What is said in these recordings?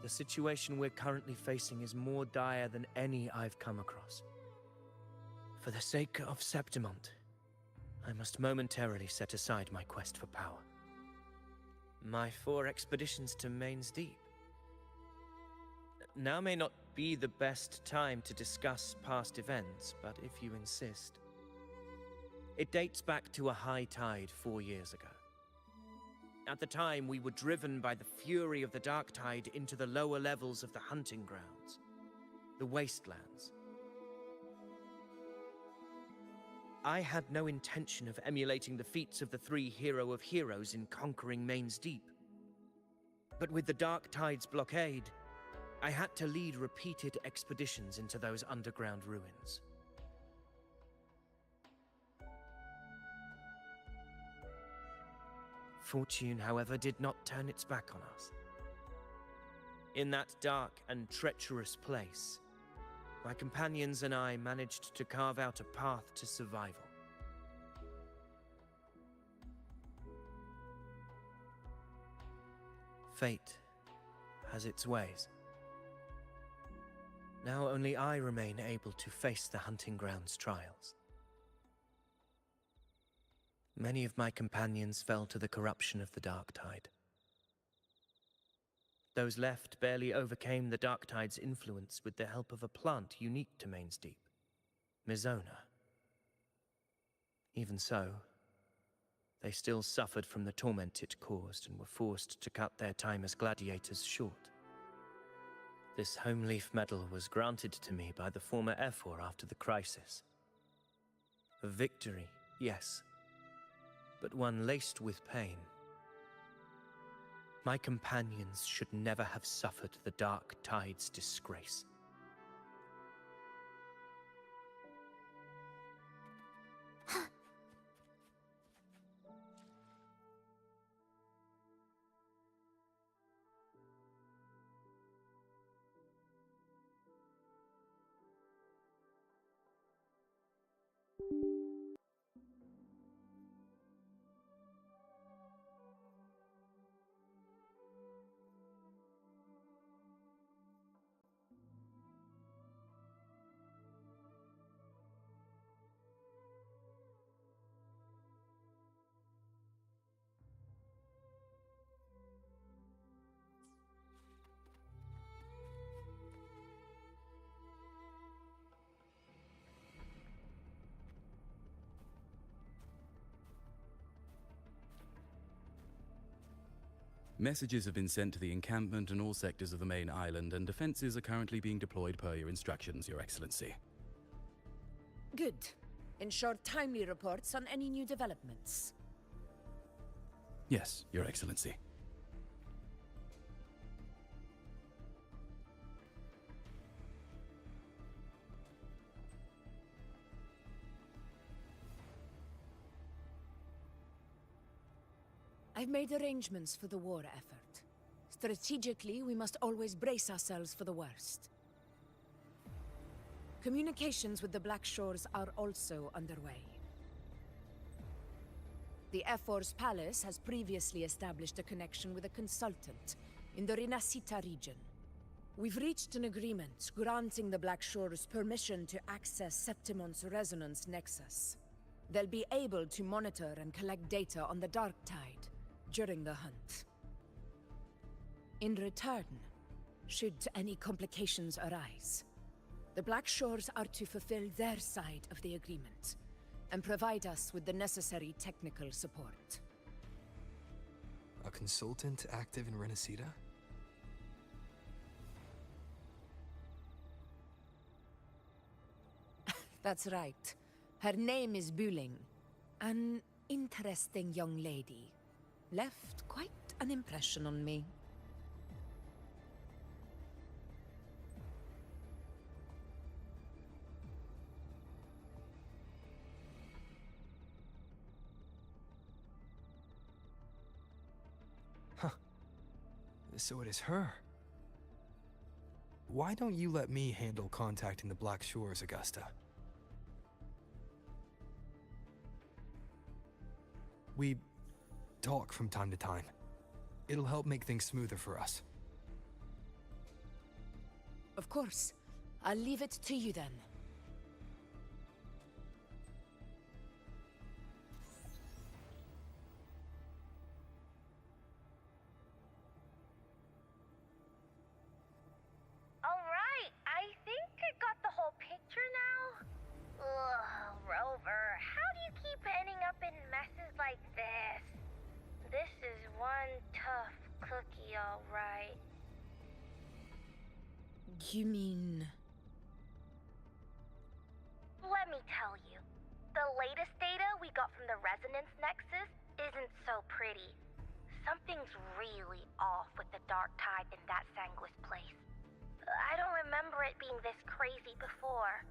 The situation we're currently facing is more dire than any I've come across. For the sake of Septimont, I must momentarily set aside my quest for power. My 4 expeditions to Main's Deep. Now may not be the best time to discuss past events, but if you insist. It dates back to a high tide 4 years ago. At the time, we were driven by the fury of the dark tide into the lower levels of the hunting grounds, the wastelands. I had no intention of emulating the feats of the 3 hero of heroes in conquering Main's Deep. But with the dark tide's blockade, I had to lead repeated expeditions into those underground ruins. Fortune, however, did not turn its back on us. In that dark and treacherous place, my companions and I managed to carve out a path to survival. Fate has its ways. Now only I remain able to face the hunting grounds trials. Many of my companions fell to the corruption of the dark tide. Those left barely overcame the dark tide's influence with the help of a plant unique to Main's Deep, Mizona. Even so, they still suffered from the torment it caused and were forced to cut their time as gladiators short. This home leaf medal was granted to me by the former Ephor after the crisis. A victory, yes, but one laced with pain. My companions should never have suffered the dark tide's disgrace. Messages have been sent to the encampment and all sectors of the main island, and defenses are currently being deployed per your instructions, Your Excellency. Good. Ensure timely reports on any new developments. Yes, Your Excellency. I've made arrangements for the war effort. Strategically, we must always brace ourselves for the worst. Communications with the Black Shores are also underway. The Ephor's palace has previously established a connection with a consultant in the Rinascita region. We've reached an agreement granting the Black Shores permission to access Septimont's resonance nexus. They'll be able to monitor and collect data on the Dark Tide during the hunt. In return, should any complications arise, the Black Shores are to fulfill their side of the agreement and provide us with the necessary technical support. A consultant active in Rinascita? That's right. Her name is Wuthering. An interesting young lady. Left quite an impression on me. Huh. So it is her. Why don't you let me handle contacting the Black Shores, Augusta? We talk from time to time. It'll help make things smoother for us. Of course. I'll leave it to you then. Alright, I think I got the whole picture now. Ugh, Rover, how do you keep ending up in messes like this? This is one tough cookie, alright. You mean... Let me tell you, the latest data we got from the Resonance Nexus isn't so pretty. Something's really off with the dark tide in that Sanguis place. I don't remember it being this crazy before.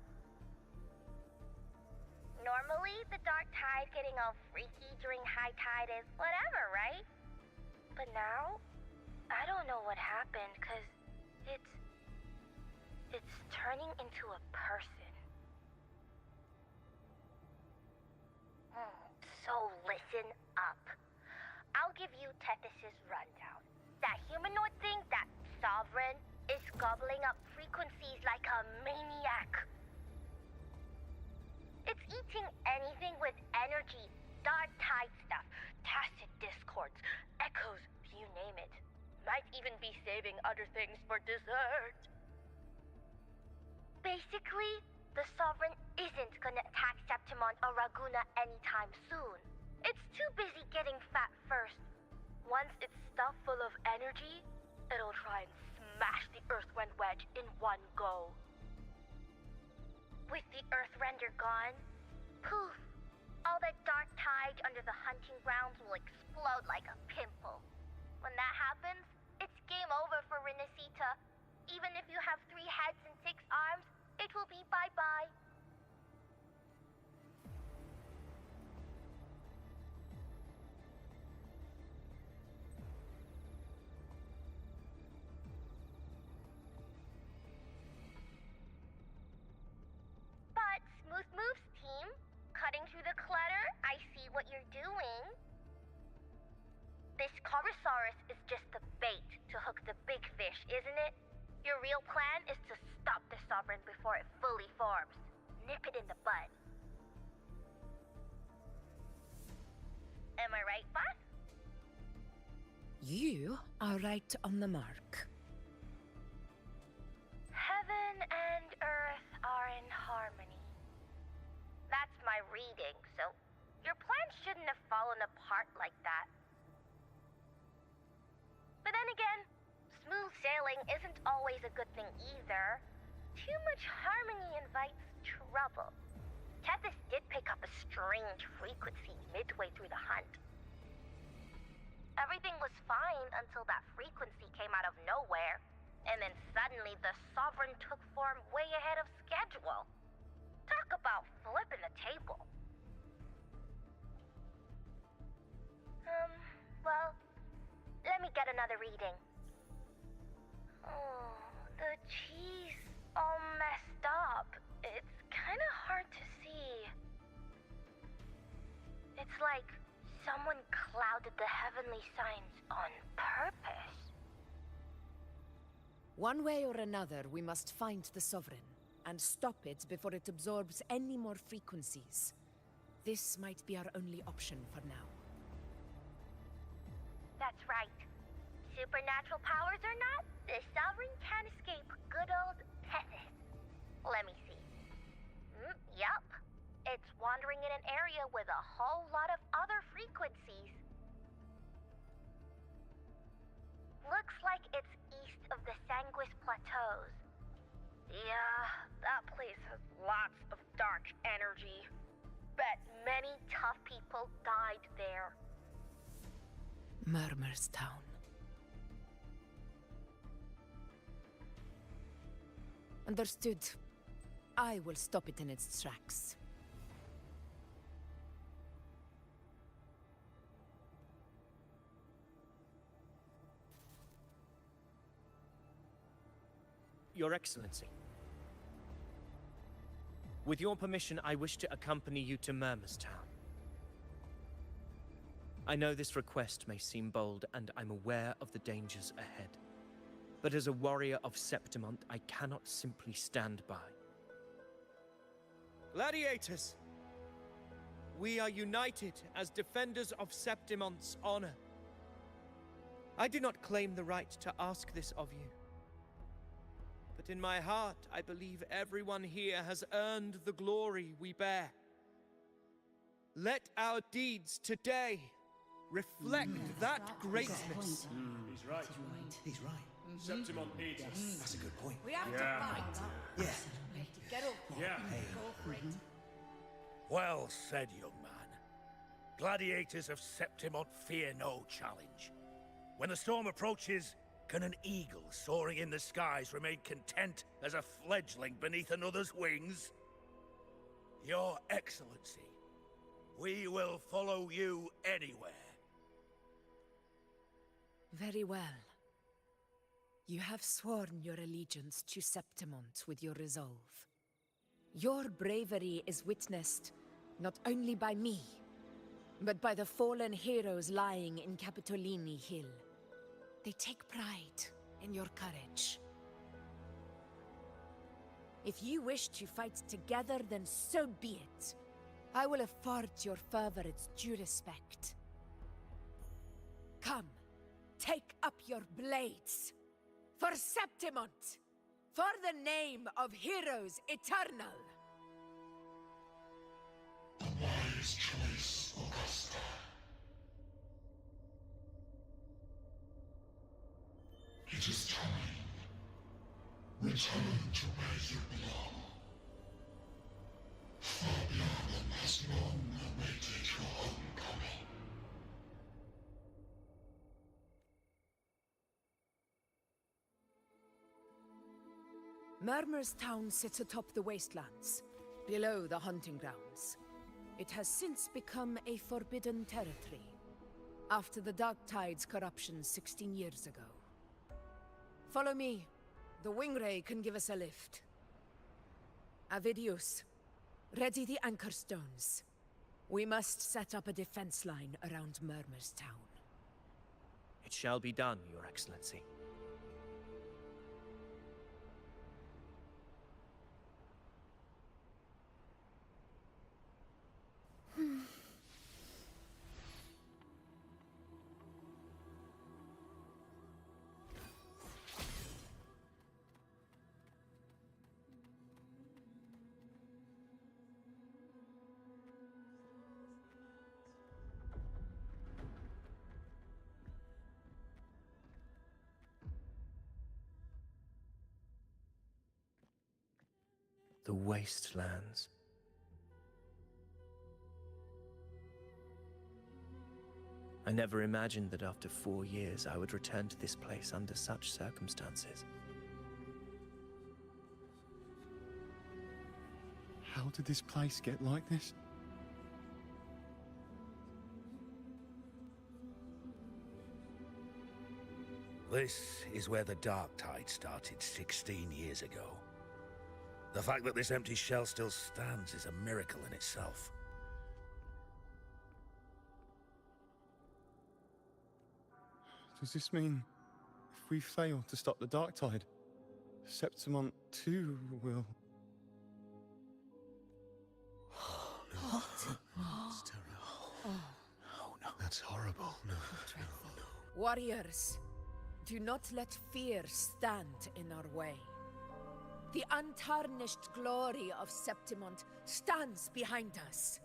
Normally, the dark tide getting all freaky during high tide is whatever, right? But now, I don't know what happened, cause it's turning into a person. So listen up. I'll give you Tethys' rundown. That humanoid thing, that Sovereign, is gobbling up frequencies like a maniac. It's eating anything with energy, dark tide stuff, tacit discords, echoes, you name it. Might even be saving other things for dessert. Basically, the Sovereign isn't gonna attack Septimon or Raguna anytime soon. It's too busy getting fat first. Once it's stuffed full of energy, it'll try and smash the Earthrend wedge in one go. With the Earthrender gone, poof, all that dark tide under the hunting grounds will explode like a pimple. When that happens, it's game over for Renacita. Even if you have 3 heads and 6 arms, it will be bye-bye. But Smooth Moves team, cutting through the clutter, I see what you're doing. This Corosaurus is just the bait to hook the big fish, isn't it? Your real plan is to stop the Sovereign before it fully forms. Nip it in the bud. Am I right, boss? You are right on the mark. Heaven and Earth are in harmony. That's my reading, so your plan shouldn't have fallen apart like that. But then again, smooth sailing isn't always a good thing either. Too much harmony invites trouble. Tethys did pick up a strange frequency midway through the hunt. Everything was fine until that frequency came out of nowhere, and then suddenly the Sovereign took form way ahead of schedule. Talk about flipping the table. Well, let me get another reading. Oh, the cheese all messed up. It's kind of hard to see. It's like someone clouded the heavenly signs on purpose. One way or another, we must find the Sovereign and stop it before it absorbs any more frequencies. This might be our only option for now. That's right. Supernatural powers or not, the Sovereign can't escape good old Tethys. Let me see. Yup. It's wandering in an area with a whole lot of other frequencies. Looks like it's east of the Sanguis Plateaus. Yeah, that place has lots of dark energy. Bet many tough people died there. Murmur's Town. Understood. I will stop it in its tracks. Your Excellency. With your permission, I wish to accompany you to Murmur's Town. I know this request may seem bold, and I'm aware of the dangers ahead. but as a warrior of Septimont, I cannot simply stand by. Gladiators! We are united as defenders of Septimont's honor. I do not claim the right to ask this of you. But in my heart, I believe everyone here has earned the glory we bear. Let our deeds today reflect that greatness. He's right. He's right. Septimont needs us. That's a good point. We have Yeah. to fight. Yeah. Get up. Yeah. Go for it. Well said, young man. Gladiators of Septimont fear no challenge. When the storm approaches, can an eagle soaring in the skies remain content as a fledgling beneath another's wings? Your Excellency, we will follow you anywhere. Very well. You have sworn your allegiance to Septimont with your resolve. Your bravery is witnessed not only by me, but by the fallen heroes lying in Capitolini Hill. They take pride in your courage. If you wish to fight together, then so be it. I will afford your fervor its due respect. Come, take up your blades. For Septimont! For the name of heroes eternal! A wise choice, Augusta. It is time. Return to where you belong. Fabiana has long awaited your homecoming. Murmur's town sits atop the wastelands, below the hunting grounds. It has since become a forbidden territory, after the Dark Tide's corruption 16 years ago. Follow me. The Wingray can give us a lift. Avidius, ready the anchor stones. We must set up a defense line around Murmur's town. It shall be done, Your Excellency. The wastelands. I never imagined that after 4 years I would return to this place under such circumstances. How did this place get like this? This is where the Dark Tide started 16 years ago. The fact that this empty shell still stands is a miracle in itself. Does this mean if we fail to stop the Dark Tide, Septimont too will... That's terrible. Oh no. That's horrible. No. Warriors, do not let fear stand in our way. The untarnished glory of Septimont stands behind us.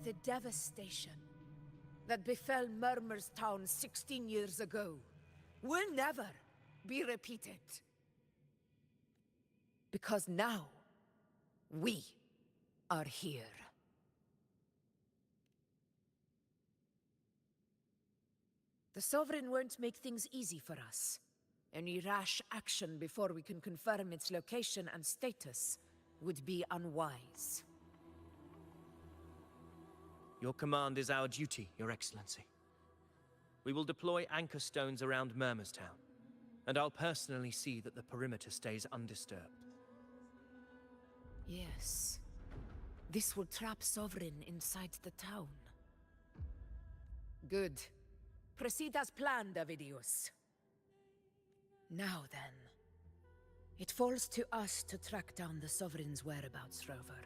The devastation that befell Murmur's town 16 years ago will never be repeated. Because now, we are here. The Sovereign won't make things easy for us. Any rash action before we can confirm its location and status would be unwise. Your command is our duty, Your Excellency. We will deploy anchor stones around Murmur's town, and I'll personally see that the perimeter stays undisturbed. Yes. This will trap Sovereign inside the town. Good. Proceed as planned, Avidius. Now then, it falls to us to track down the Sovereign's whereabouts, Rover.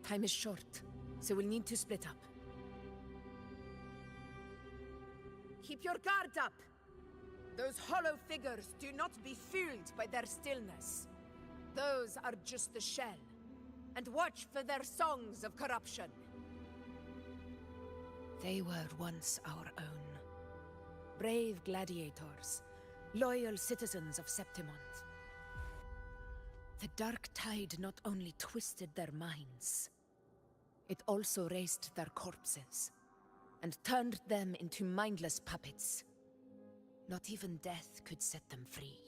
Time is short, so we'll need to split up. Keep your guard up! Those hollow figures, do not be fooled by their stillness. Those are just the shell. And watch for their songs of corruption. They were once our own. Brave gladiators, loyal citizens of Septimont. The Dark Tide not only twisted their minds, it also raised their corpses, and turned them into mindless puppets. Not even death could set them free.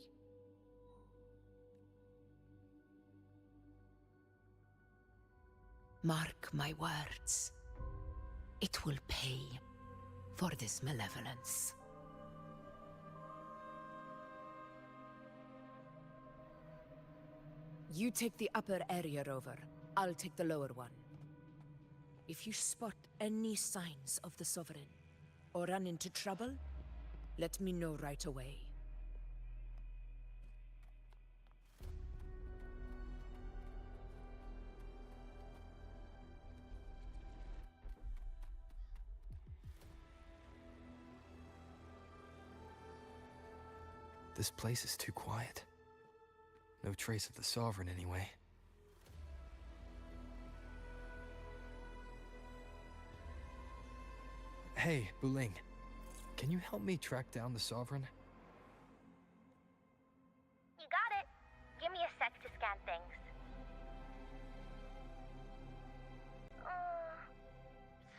Mark my words. It will pay for this malevolence. You take the upper area, Rover. I'll take the lower one. If you spot any signs of the Sovereign, or run into trouble, let me know right away. This place is too quiet. No trace of the Sovereign, anyway. Hey, Buling. Can you help me track down the Sovereign? You got it. Give me a sec to scan things.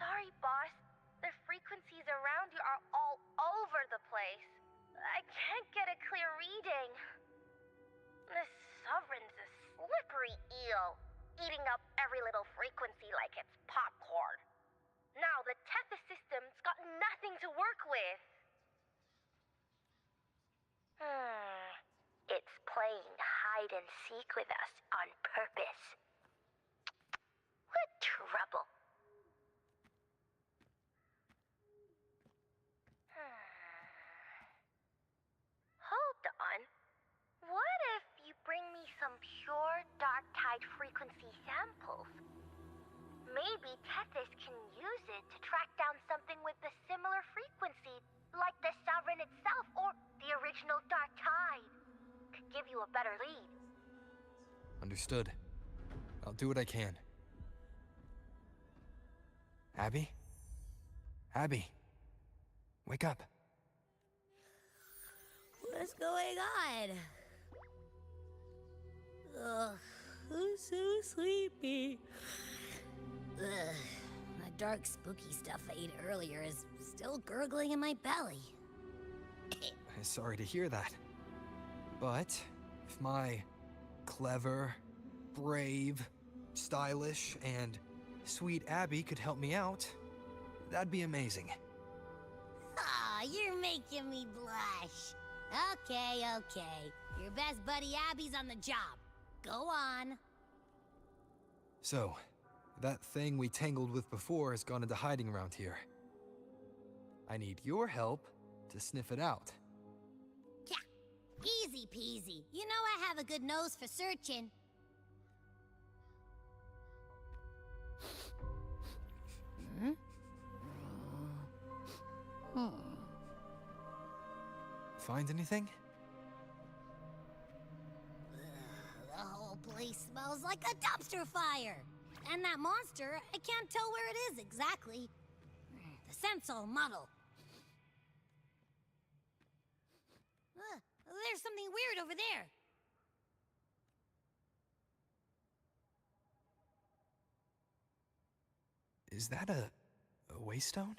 Sorry, boss. The frequencies around you are all over the place. I can't get a clear reading. This Sovereign's a slippery eel, eating up every little frequency like it's popcorn. Now the Tethys system's got nothing to work with. It's playing hide and seek with us on purpose. What trouble. Hold on. What if you bring me some pure dark tide frequency samples? Maybe Tethys can use it to track down something with a similar frequency, like the Sovereign itself or the original dark tide. Could give you a better lead. Understood. I'll do what I can. Abby? Abby! Wake up! What's going on? Ugh, I'm so sleepy. Ugh, that dark, spooky stuff I ate earlier is still gurgling in my belly. Sorry to hear that. But if my clever, brave, stylish, and sweet Abby could help me out, that'd be amazing. Aw, you're making me blush. Okay. Your best buddy Abby's on the job. Go on. So, that thing we tangled with before has gone into hiding around here. I need your help to sniff it out. Yeah, easy peasy. You know I have a good nose for searching. Find anything? The whole place smells like a dumpster fire. And that monster, I can't tell where it is exactly. The scent's all muddled. There's something weird over there. Is that a waystone?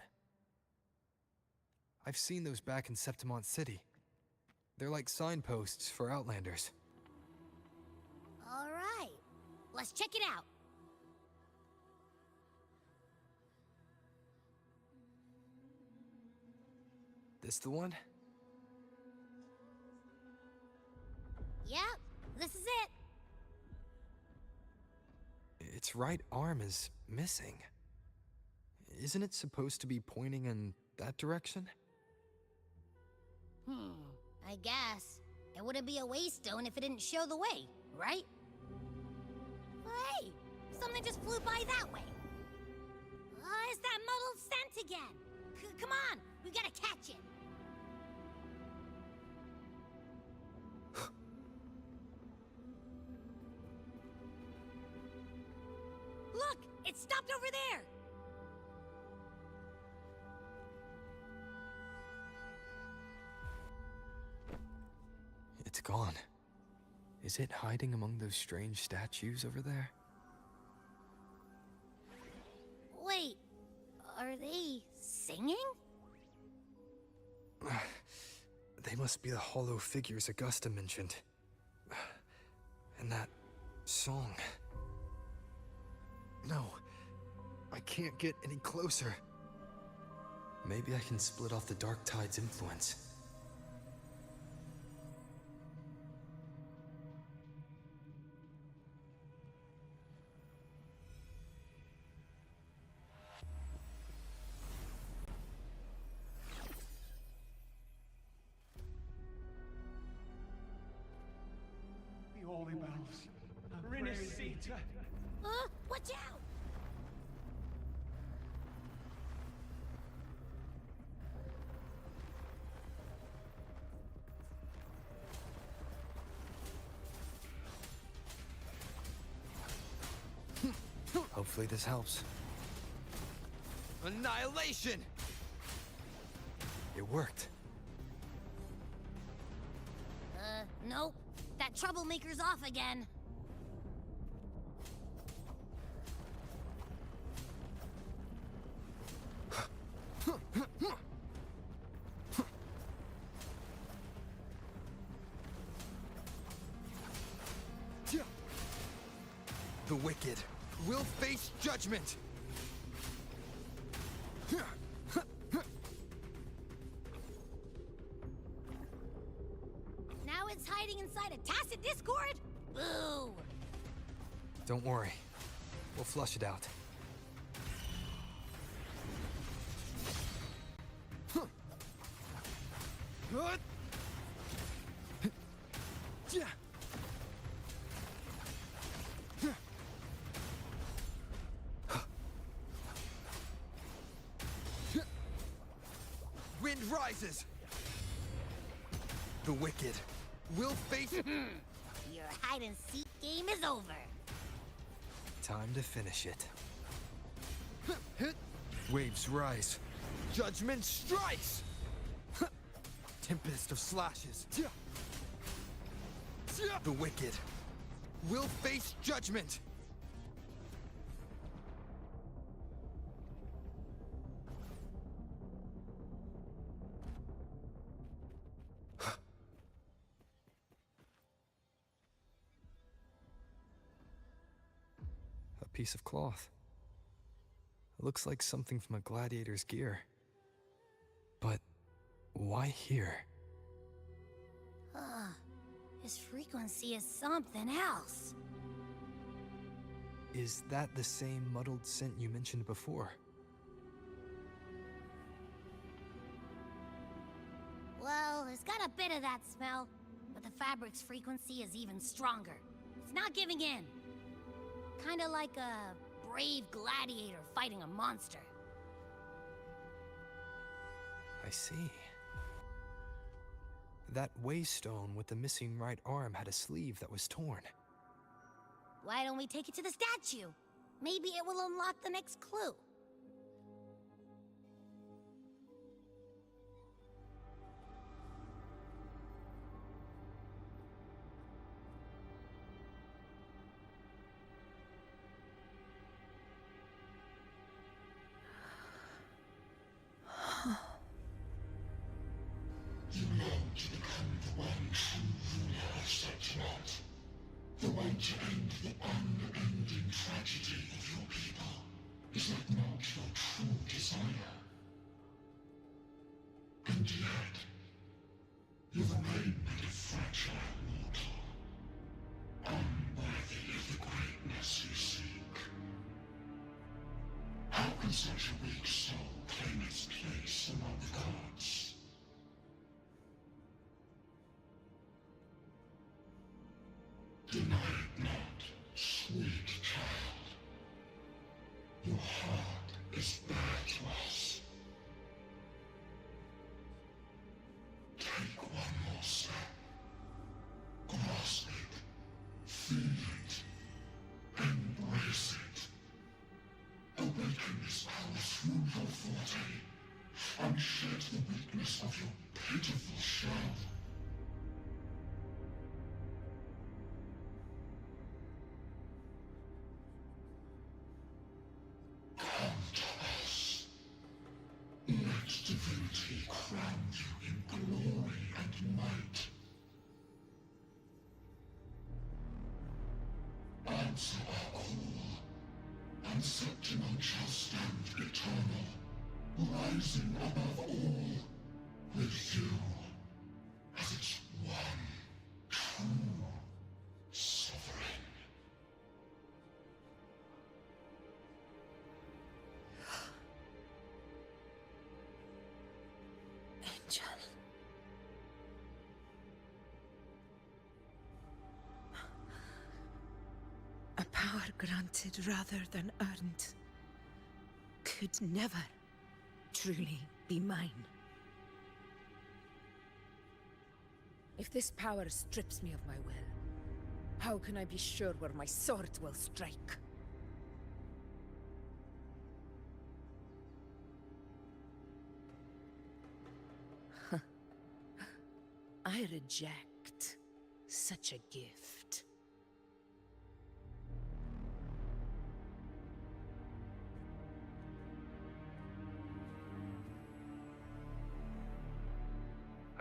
I've seen those back in Septimont City. They're like signposts for Outlanders. All right, let's check it out. This the one? Yep, this is it. Its right arm is missing. Isn't it supposed to be pointing in that direction? I guess. It wouldn't be a waystone if it didn't show the way, right? Hey! Something just flew by that way! It's that muddled scent again! Come on! We've gotta catch it! Look! It stopped over there! It's gone. Is it hiding among those strange statues over there? Wait, are they singing? They must be the hollow figures Augusta mentioned. And that song. No, I can't get any closer. Maybe I can split off the Dark Tide's influence. The holy bells. Renacita. Watch out! Hopefully this helps. Annihilation! It worked. Nope. That troublemaker's off again. The wicked will face judgment! Now it's hiding inside a tacit discord? Boo! Don't worry. We'll flush it out. Wind rises! The wicked will face... Your hide-and-seek game is over. Time to finish it. Waves rise. Judgment strikes! Tempest of slashes. The wicked will face judgment! A piece of cloth. It looks like something from a gladiator's gear. But why here? His frequency is something else. Is that the same muddled scent you mentioned before? Well, it's got a bit of that smell, but the fabric's frequency is even stronger. It's not giving in. Kinda like a brave gladiator fighting a monster. I see. That waystone with the missing right arm had a sleeve that was torn. Why don't we take it to the statue? Maybe it will unlock the next clue. You long to become the one true ruler of Septimat. The one to end the unending tragedy of your people. Is that not your true desire? And yet, you remain but a fragile mortal, unworthy of the greatness you seek. How can such a weak soul claim its place among the gods? is bare to us. Take one more step. Grasp it. Feel it. Embrace it. Awaken this power through your forte, and shed the weakness of your pitiful shell. Come to us. Let divinity crown you in glory and might. Answer our call, and Septimon shall stand eternal, rising above all, with you as its one true sovereign. Angel. A power granted rather than earned could never truly be mine. If this power strips me of my will, how can I be sure where my sword will strike? I reject such a gift.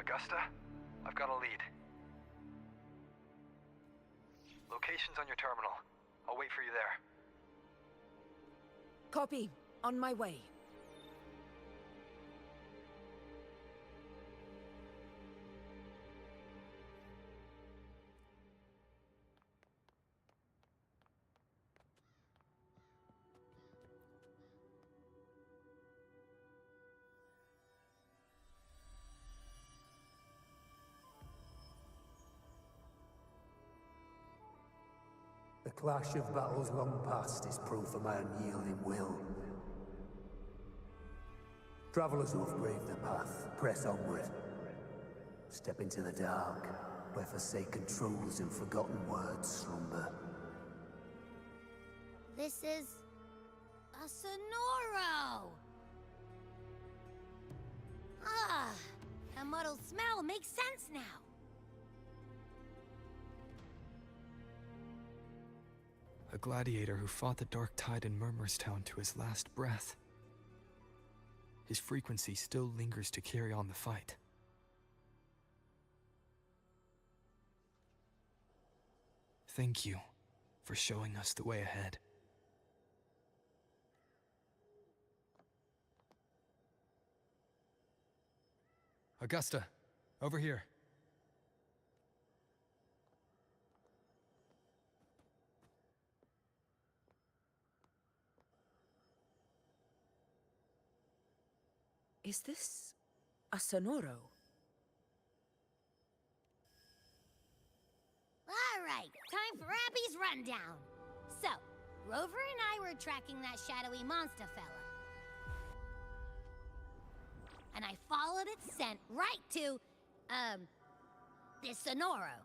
Augusta, I've got a lead. Location's on your terminal. I'll wait for you there. Copy. On my way. The clash of battles long past is proof of my unyielding will. Travelers who have braved the path, press onward. Step into the dark, where forsaken truths and forgotten words slumber. This is... a Sonoro! Ah, that muddled smell makes sense now. A gladiator who fought the Dark Tide in Murmurstown to his last breath. His frequency still lingers to carry on the fight. Thank you for showing us the way ahead. Augusta, over here. Is this a Sonoro? All right, time for Abby's rundown. So, Rover and I were tracking that shadowy monster fella. And I followed its scent right to, this Sonoro.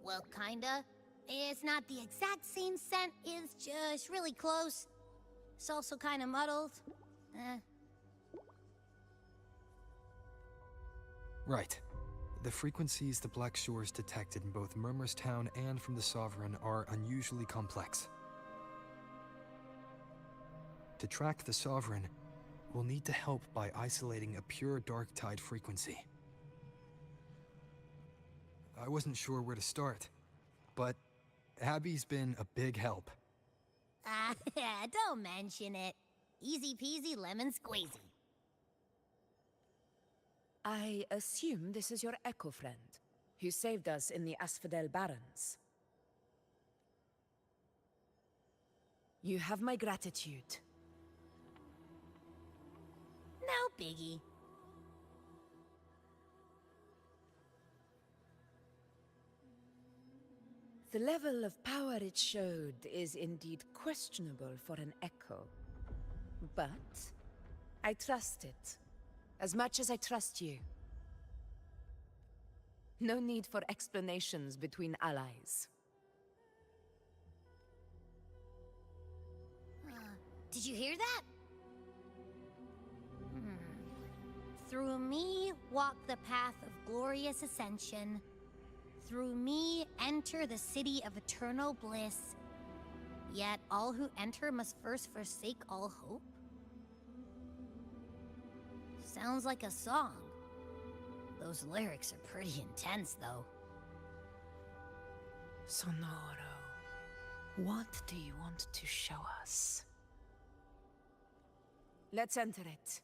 Well, kinda. It's not the exact same scent, it's just really close. It's also kinda muddled. Right. The frequencies the Black Shores detected in both Murmurstown and from the Sovereign are unusually complex. To track the Sovereign, we'll need to help by isolating a pure Dark Tide frequency. I wasn't sure where to start, but Abby's been a big help. Don't mention it. Easy peasy lemon squeezy. I assume this is your Echo friend, who saved us in the Asphodel Barrens. You have my gratitude. No biggie. The level of power it showed is indeed questionable for an echo. But I trust it, as much as I trust you. No need for explanations between allies. Did you hear that? Through me walk the path of glorious ascension. Through me enter the city of eternal bliss. Yet all who enter must first forsake all hope? Sounds like a song. Those lyrics are pretty intense, though. Sonoro, what do you want to show us? Let's enter it.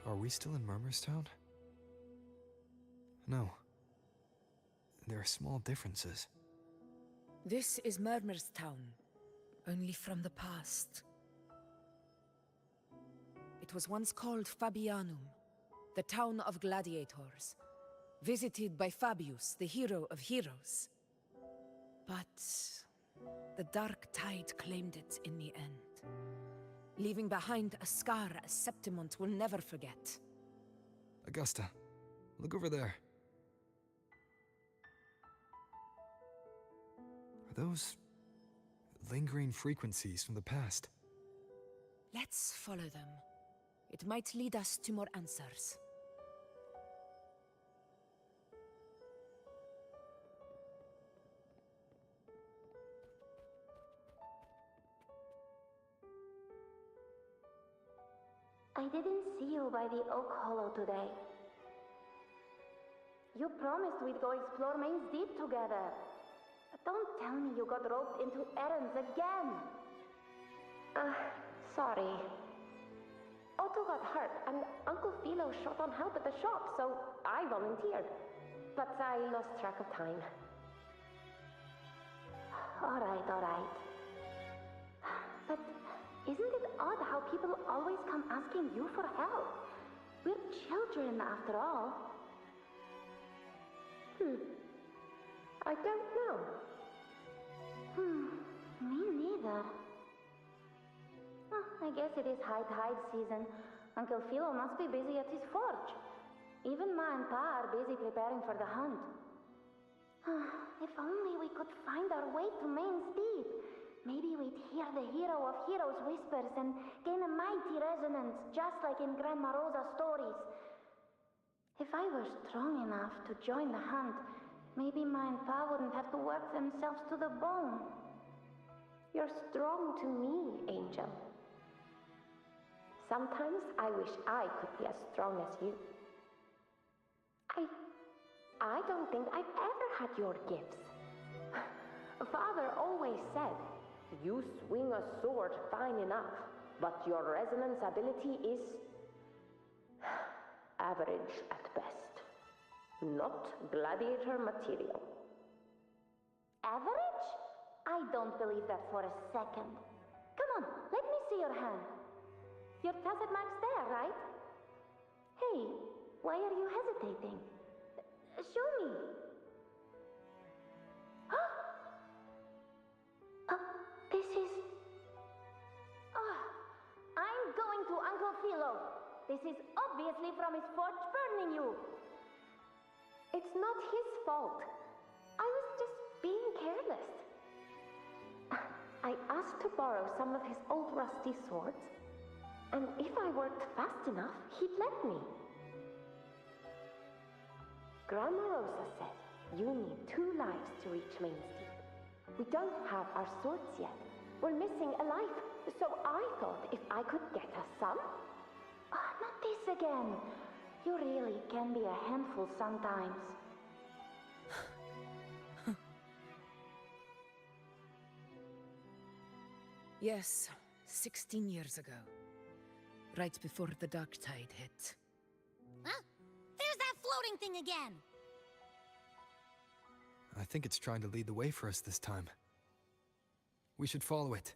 Are we still in Murmurstown? No. There are small differences. This is Murmurstown, only from the past. It was once called Fabianum, the town of gladiators, visited by Fabius, the hero of heroes. But the dark tide claimed it in the end, leaving behind a scar Septimont will never forget. Augusta, look over there. Are those lingering frequencies from the past? Let's follow them. It might lead us to more answers. I didn't see you by the Oak Hollow today. You promised we'd go explore Main's Deep together. But don't tell me you got roped into errands again. Sorry. Otto got hurt, and Uncle Philo short on help at the shop, so I volunteered. But I lost track of time. All right. But isn't it odd how people always come asking you for help? We're children, after all. I don't know. Me neither. I guess it is high tide season. Uncle Philo must be busy at his forge. Even Ma and Pa are busy preparing for the hunt. If only we could find our way to Main's Deep. Maybe we'd hear the hero of heroes whispers and gain a mighty resonance, just like in Grandma Rosa's stories. If I were strong enough to join the hunt, maybe Ma and Pa wouldn't have to work themselves to the bone. You're strong to me, Angel. Sometimes I wish I could be as strong as you. I don't think I've ever had your gifts. Father always said, you swing a sword fine enough, but your resonance ability is average at best. Not gladiator material. Average? I don't believe that for a second. Come on, let me see your hand. Your tacet mark's there, right? Hey, why are you hesitating? Show me. This is... I'm going to Uncle Philo. This is obviously from his forge burning you. It's not his fault. I was just being careless. I asked to borrow some of his old rusty swords, and if I worked fast enough, he'd let me. Grandma Rosa said you need 2 lives to reach Main's Deep. We don't have our swords yet. We're missing a life, so I thought if I could get us some... not this again. You really can be a handful sometimes. Yes, 16 years ago. Right before the dark tide hit. Huh? There's that floating thing again! I think it's trying to lead the way for us this time. We should follow it.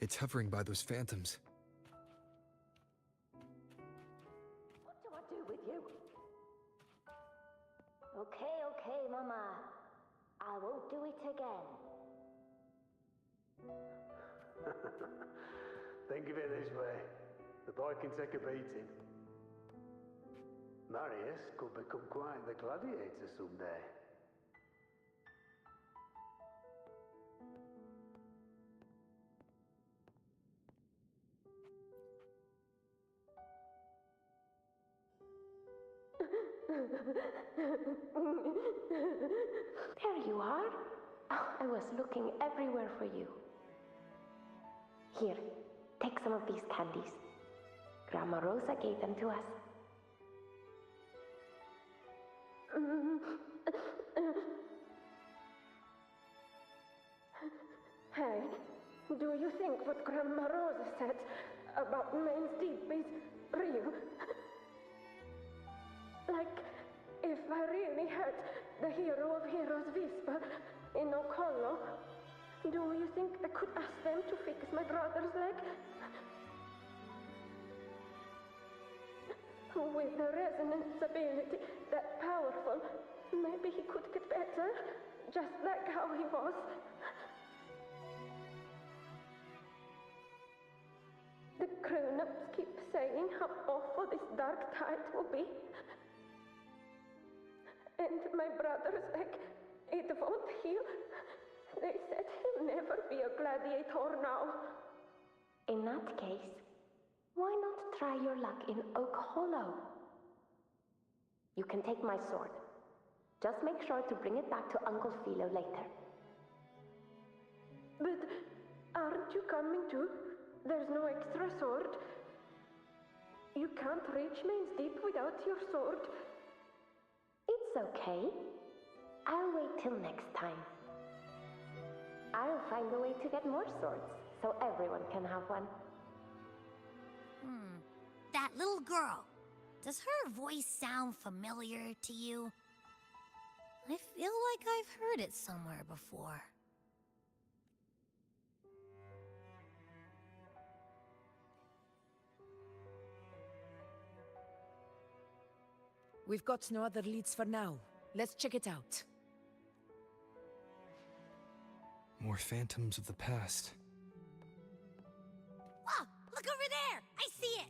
It's hovering by those phantoms. What do I do with you? Okay, Mama. I won't do it again. Think of it this way. The boy can take a beating. Marius could become quite the gladiator someday. There you are. Oh, I was looking everywhere for you. Here, take some of these candies. Grandma Rosa gave them to us. Hey, do you think what Grandma Rosa said about Main's Deep is real? Like, if I really had the hero of heroes whisper in Okolo, do you think I could ask them to fix my brother's leg? With a resonance ability that powerful, maybe he could get better, just like how he was. The grown-ups keep saying how awful this dark tide will be. And my brother's leg, it won't heal. They said he'll never be a gladiator now. In that case, why not try your luck in Oak Hollow? You can take my sword. Just make sure to bring it back to Uncle Philo later. But aren't you coming too? There's no extra sword. You can't reach Main's Deep without your sword. It's okay. I'll wait till next time. I'll find a way to get more swords, so everyone can have one. That little girl. Does her voice sound familiar to you? I feel like I've heard it somewhere before. We've got no other leads for now. Let's check it out. More phantoms of the past. Ah! Look over there! I see it!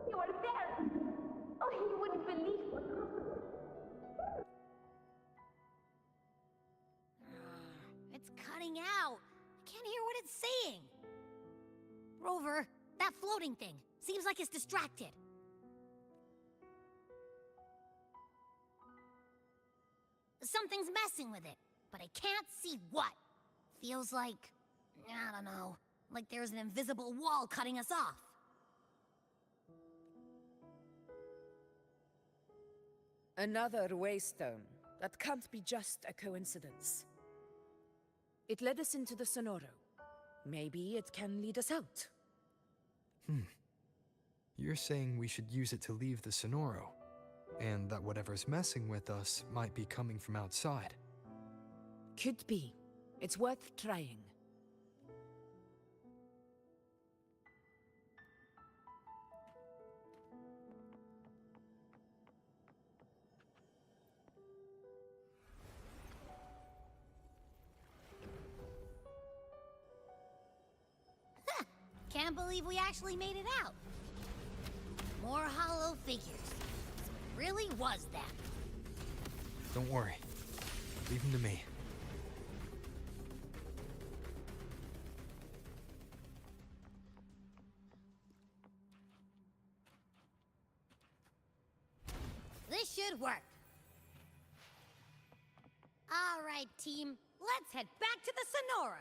You are there! Oh, you wouldn't believe what... It's cutting out. I can't hear what it's saying. Rover, that floating thing. Seems like it's distracted. Something's messing with it, but I can't see what. Feels like, I don't know, like there's an invisible wall cutting us off. Another waystone. That can't be just a coincidence. It led us into the Sonoro. Maybe it can lead us out. You're saying we should use it to leave the Sonoro, and that whatever's messing with us might be coming from outside. Could be. It's worth trying. Can't believe we actually made it out. More hollow figures. So it really was them. Don't worry. Leave them to me. This should work. All right, team. Let's head back to the Sonora.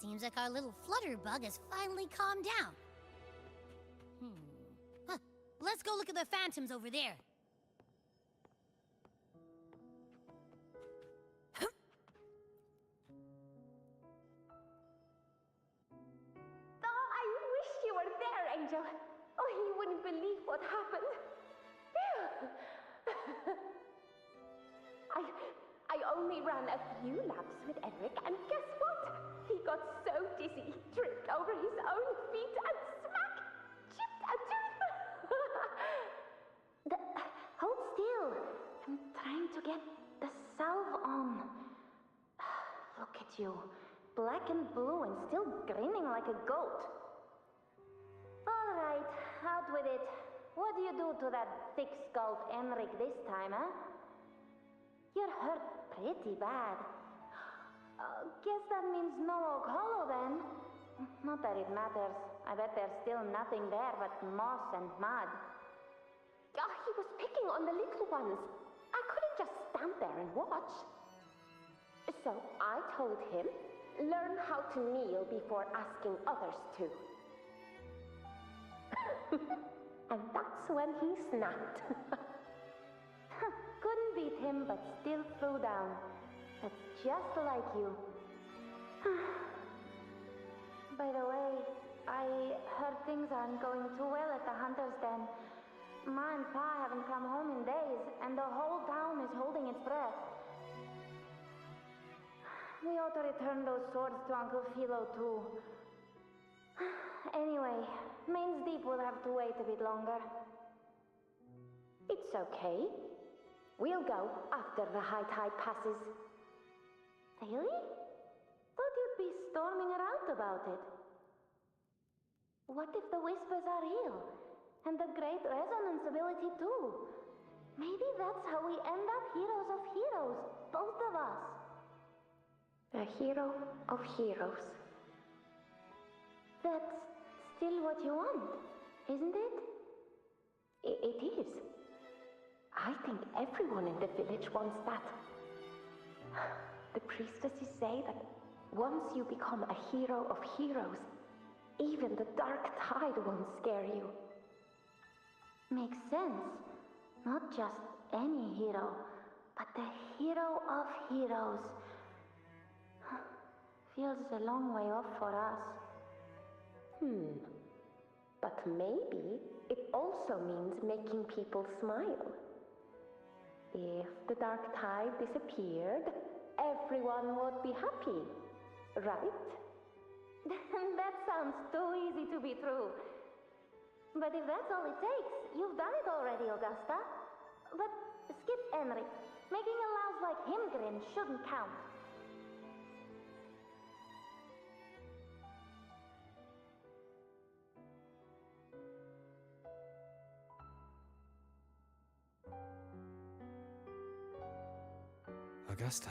Seems like our little flutterbug has finally calmed down. Huh. Let's go look at the phantoms over there. Oh, I wish you were there, Angel. Oh, you wouldn't believe what happened. I only ran a few laps with Edric, and guess what? He got so dizzy, tripped over his own feet, and smack! Chipped a tooth! Hold still. I'm trying to get the salve on. Look at you. Black and blue and still grinning like a goat. All right, out with it. What do you do to that thick-skulled Enric this time, huh? You're hurt pretty bad. Guess that means no Oak Hollow then. Not that it matters. I bet there's still nothing there but moss and mud. Oh, he was picking on the little ones. I couldn't just stand there and watch. So I told him, learn how to kneel before asking others to. And that's when he snapped. Couldn't beat him, but still threw down. That's just like you. By the way, I heard things aren't going too well at the Hunter's Den. Ma and Pa haven't come home in days, and the whole town is holding its breath. We ought to return those swords to Uncle Philo, too. Anyway, Main's Deep will have to wait a bit longer. It's okay. We'll go after the high tide passes. Really? Thought you'd be storming around about it. What if the whispers are real? And the great resonance ability too? Maybe that's how we end up heroes of heroes, both of us. A hero of heroes. That's still what you want, isn't it? It is. I think everyone in the village wants that. The priestesses say that once you become a hero of heroes, even the dark tide won't scare you. Makes sense. Not just any hero, but the hero of heroes. Feels a long way off for us. But maybe it also means making people smile. If the dark tide disappeared, everyone would be happy, right? That sounds too easy to be true. But if that's all it takes, you've done it already, Augusta. But skip Enric. Making a louse like him grin shouldn't count. Augusta.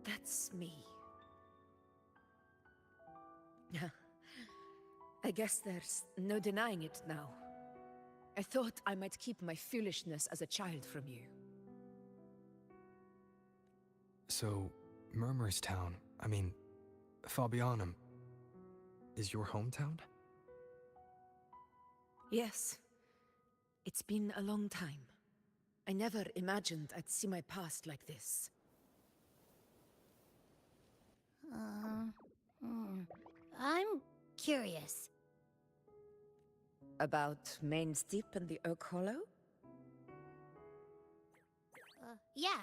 That's me. I guess there's no denying it now. I thought I might keep my foolishness as a child from you. So, Murmurstown, Fabianum, is your hometown? Yes. It's been a long time. I never imagined I'd see my past like this. I'm curious. About Main's Deep and the Oak Hollow? Yeah.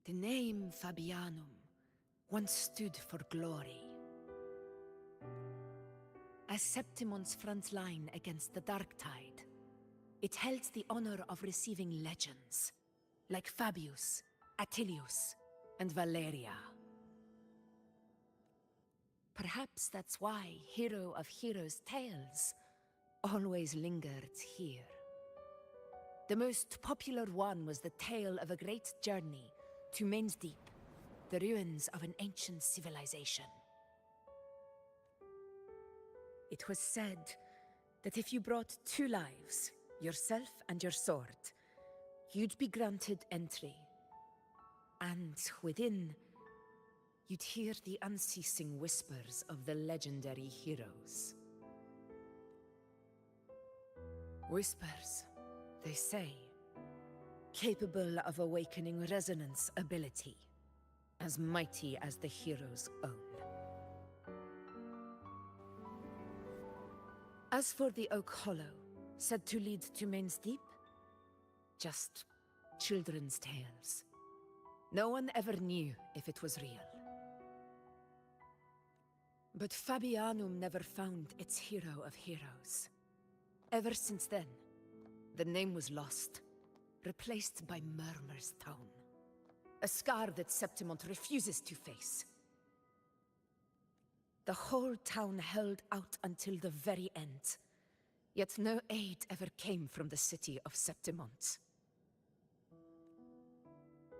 The name Fabianum once stood for glory. as Septimon's front line against the Dark Tide, it held the honor of receiving legends, like Fabius, Attilius, and Valeria. Perhaps that's why Hero of Heroes' tales always lingered here. The most popular one was the tale of a great journey to Main's Deep, the ruins of an ancient civilization. It was said that if you brought 2 lives, yourself and your sword, you'd be granted entry. And within, you'd hear the unceasing whispers of the legendary heroes. Whispers, they say, capable of awakening resonance ability, as mighty as the hero's own. As for the Oak Hollow, said to lead to Main's Deep, just children's tales. No one ever knew if it was real. But Fabianum never found its hero of heroes. Ever since then, the name was lost, replaced by Murmur's Tone. A scar that Septimont refuses to face. The whole town held out until the very end, yet no aid ever came from the city of Septimont.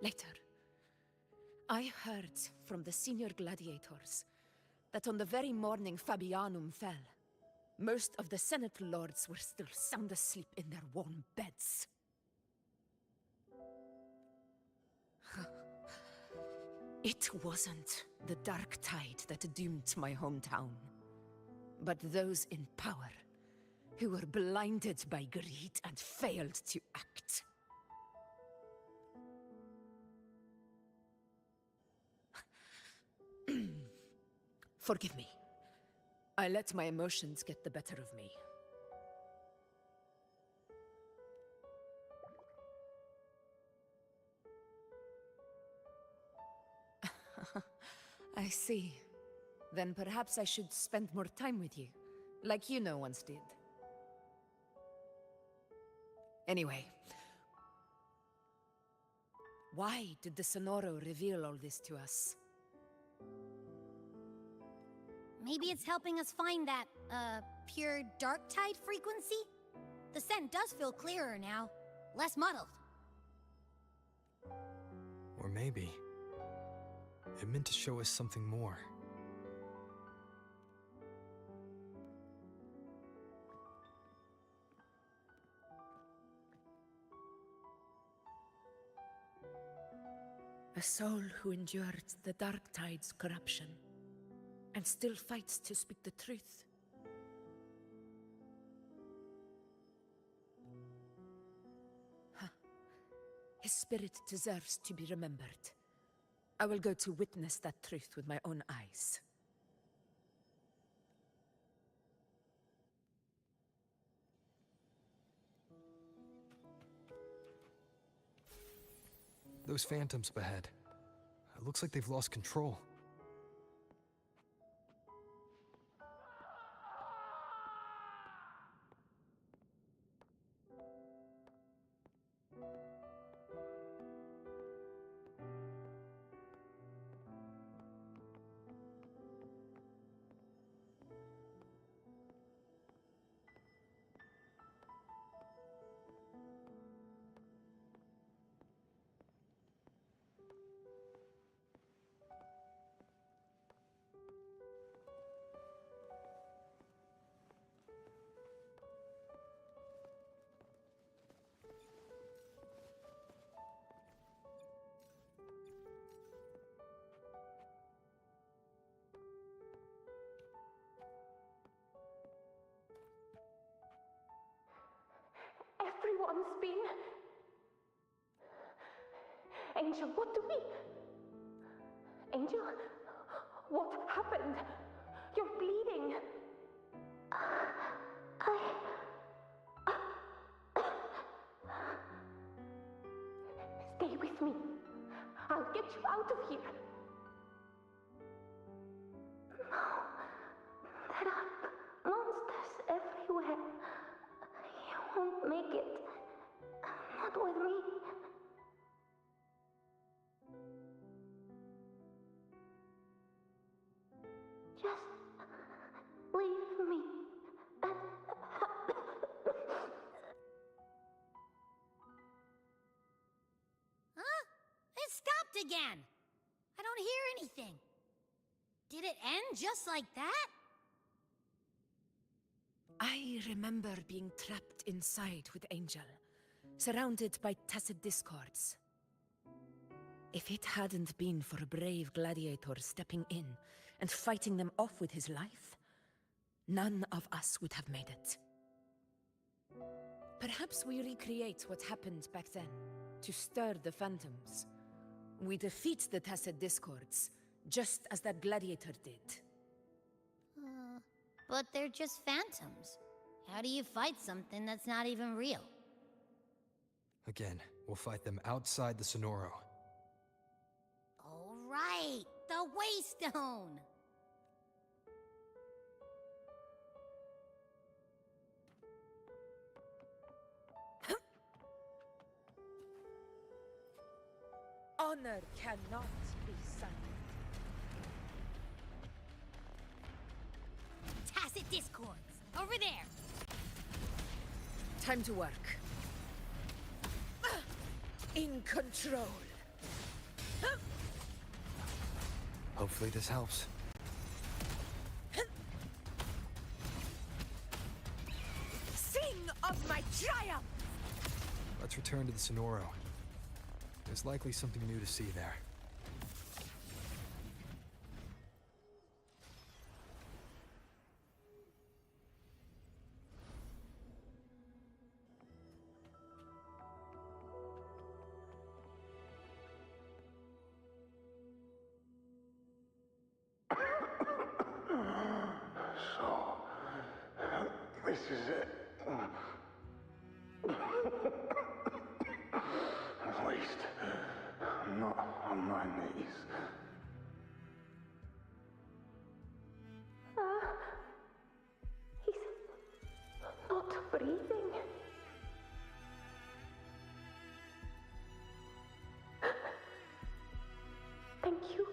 Later, I heard from the senior gladiators that on the very morning Fabianum fell, most of the Senate lords were still sound asleep in their warm beds. It wasn't the Dark Tide that doomed my hometown, but those in power who were blinded by greed and failed to act. Forgive me. I let my emotions get the better of me. I see. Then perhaps I should spend more time with you, like Yuno once did. Anyway, why did the Sonoro reveal all this to us? Maybe it's helping us find that, pure dark tide frequency? The scent does feel clearer now, less muddled. Or maybe it meant to show us something more. A soul who endured the Dark Tide's corruption, and still fights to speak the truth. His spirit deserves to be remembered. I will go to witness that truth with my own eyes. Those phantoms ahead. It looks like they've lost control. Everyone's been... Angel, what do we... Angel, what happened? You're bleeding. Stay with me. I'll get you out of here. No. Get up. No. again! I don't hear anything. Did it end just like that? I remember being trapped inside with Angel, surrounded by tacit discords. If it hadn't been for a brave gladiator stepping in and fighting them off with his life, none of us would have made it. Perhaps we recreate what happened back then, to stir the phantoms. We defeat the tacit discords, just as that gladiator did. But they're just phantoms. How do you fight something that's not even real? Again, we'll fight them outside the Sonoro. All right, the Waystone! Honor cannot be sundered. Tacit discords! Over there! Time to work. In control. Hopefully this helps. Sing of my triumph! Let's return to the Sonoro. There's likely something new to see there. So, this is it. At least, I'm not on my knees. He's not breathing. Thank you.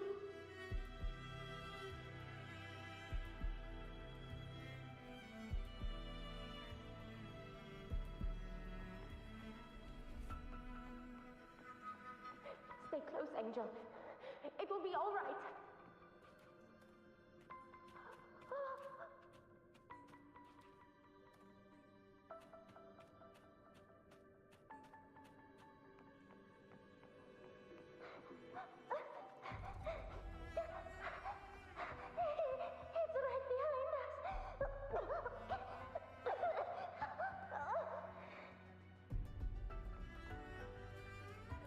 Stay close, Angel. It will be all right. It's right behind us.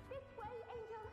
This way, Angel.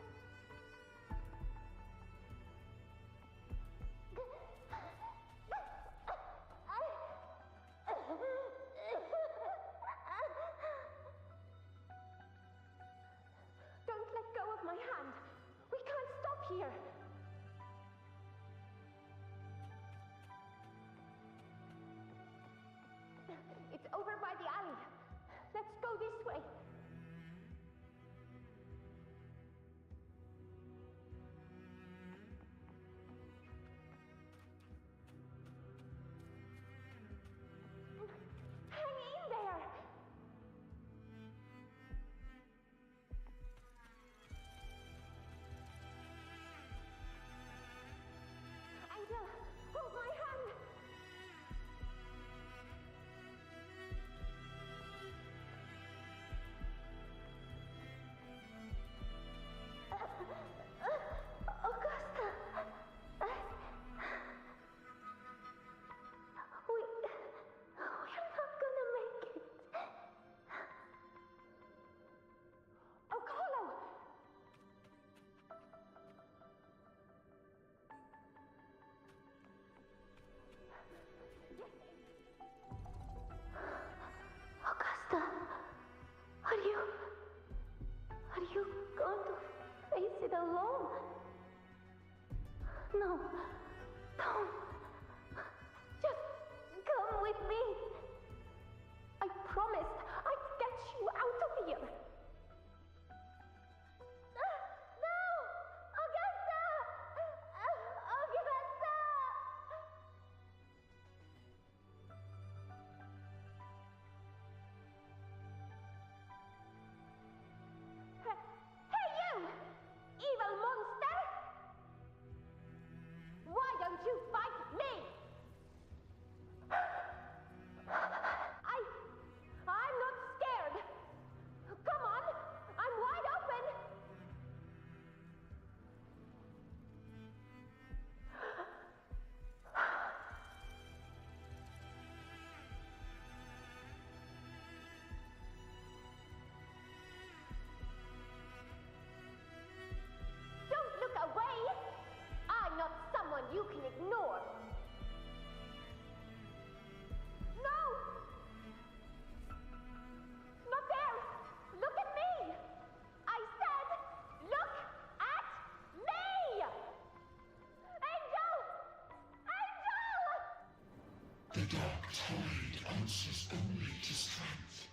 tide answers only to strength.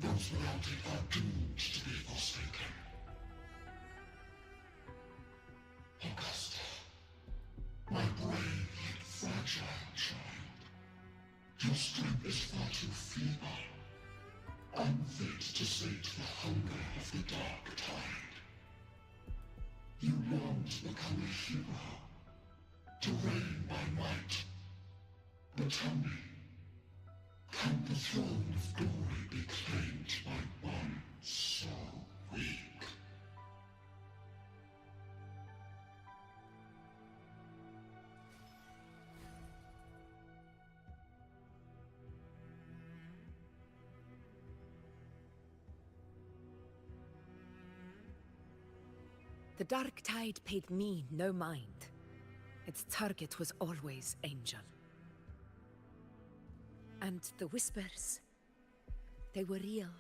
Those without it are doomed to be forsaken. Augusta, my brave yet fragile child, your strength is far too feeble, unfit to sate the hunger of the dark tide. You long to become a hero, to reign by might. But tell me, can the throne of glory be claimed by one so weak? The Dark Tide paid me no mind. Its target was always Angel. And the whispers, they were real,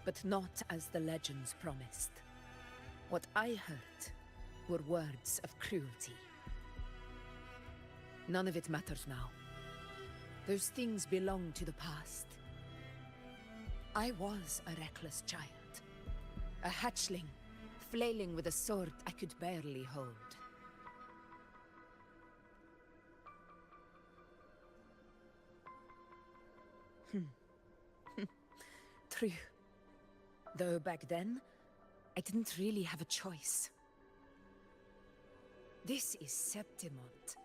but not as the legends promised. What I heard were words of cruelty. None of it matters now. Those things belong to the past. I was a reckless child, a hatchling, flailing with a sword I could barely hold. True. Though back then, I didn't really have a choice. This is Septimont,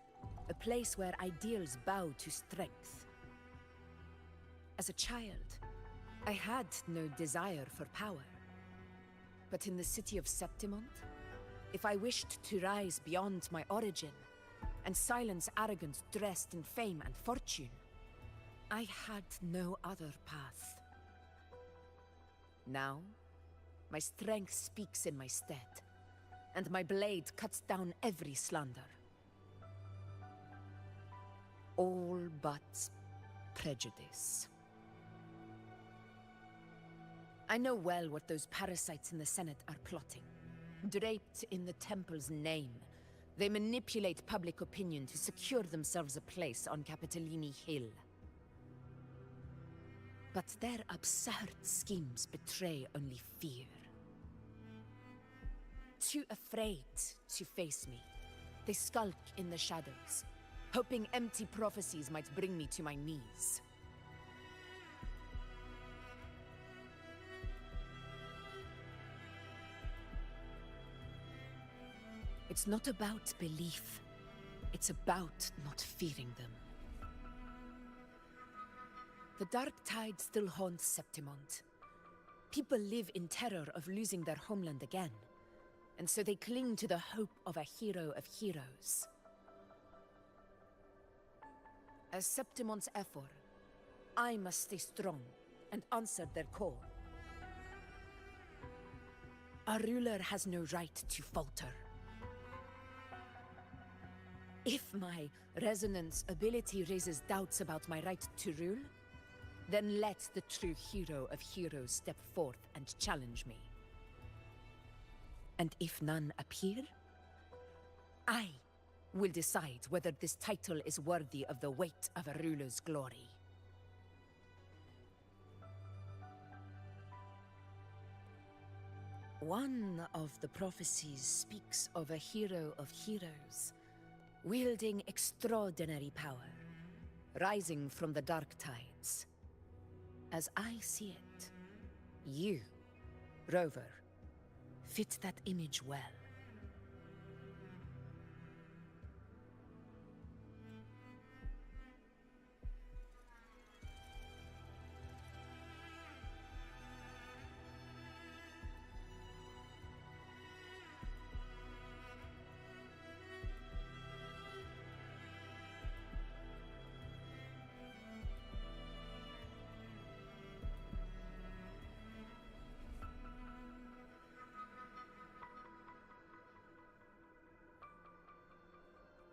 a place where ideals bow to strength. As a child, I had no desire for power. But in the city of Septimont, if I wished to rise beyond my origin and silence arrogance dressed in fame and fortune, I had no other path. Now, my strength speaks in my stead, and my blade cuts down every slander. All but prejudice. I know well what those parasites in the Senate are plotting. Draped in the Temple's name, they manipulate public opinion to secure themselves a place on Capitolini Hill. But their absurd schemes betray only fear. Too afraid to face me, they skulk in the shadows, hoping empty prophecies might bring me to my knees. It's not about belief. It's about not fearing them. The Dark Tide still haunts Septimont. People live in terror of losing their homeland again, and so they cling to the hope of a hero of heroes. As Septimont's Ephor, I must stay strong and answer their call. A ruler has no right to falter. If my resonance ability raises doubts about my right to rule, then let the true hero of heroes step forth and challenge me. And if none appear, I will decide whether this title is worthy of the weight of a ruler's glory. One of the prophecies speaks of a hero of heroes, wielding extraordinary power, rising from the dark tides. As I see it, you, Rover, fit that image well.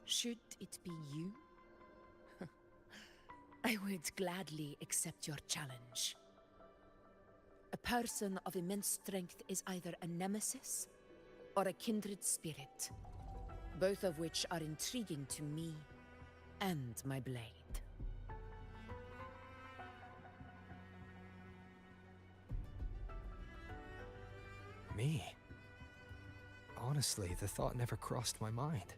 Should it be you? I would gladly accept your challenge. A person of immense strength is either a nemesis or a kindred spirit, both of which are intriguing to me and my blade. Honestly, the thought never crossed my mind.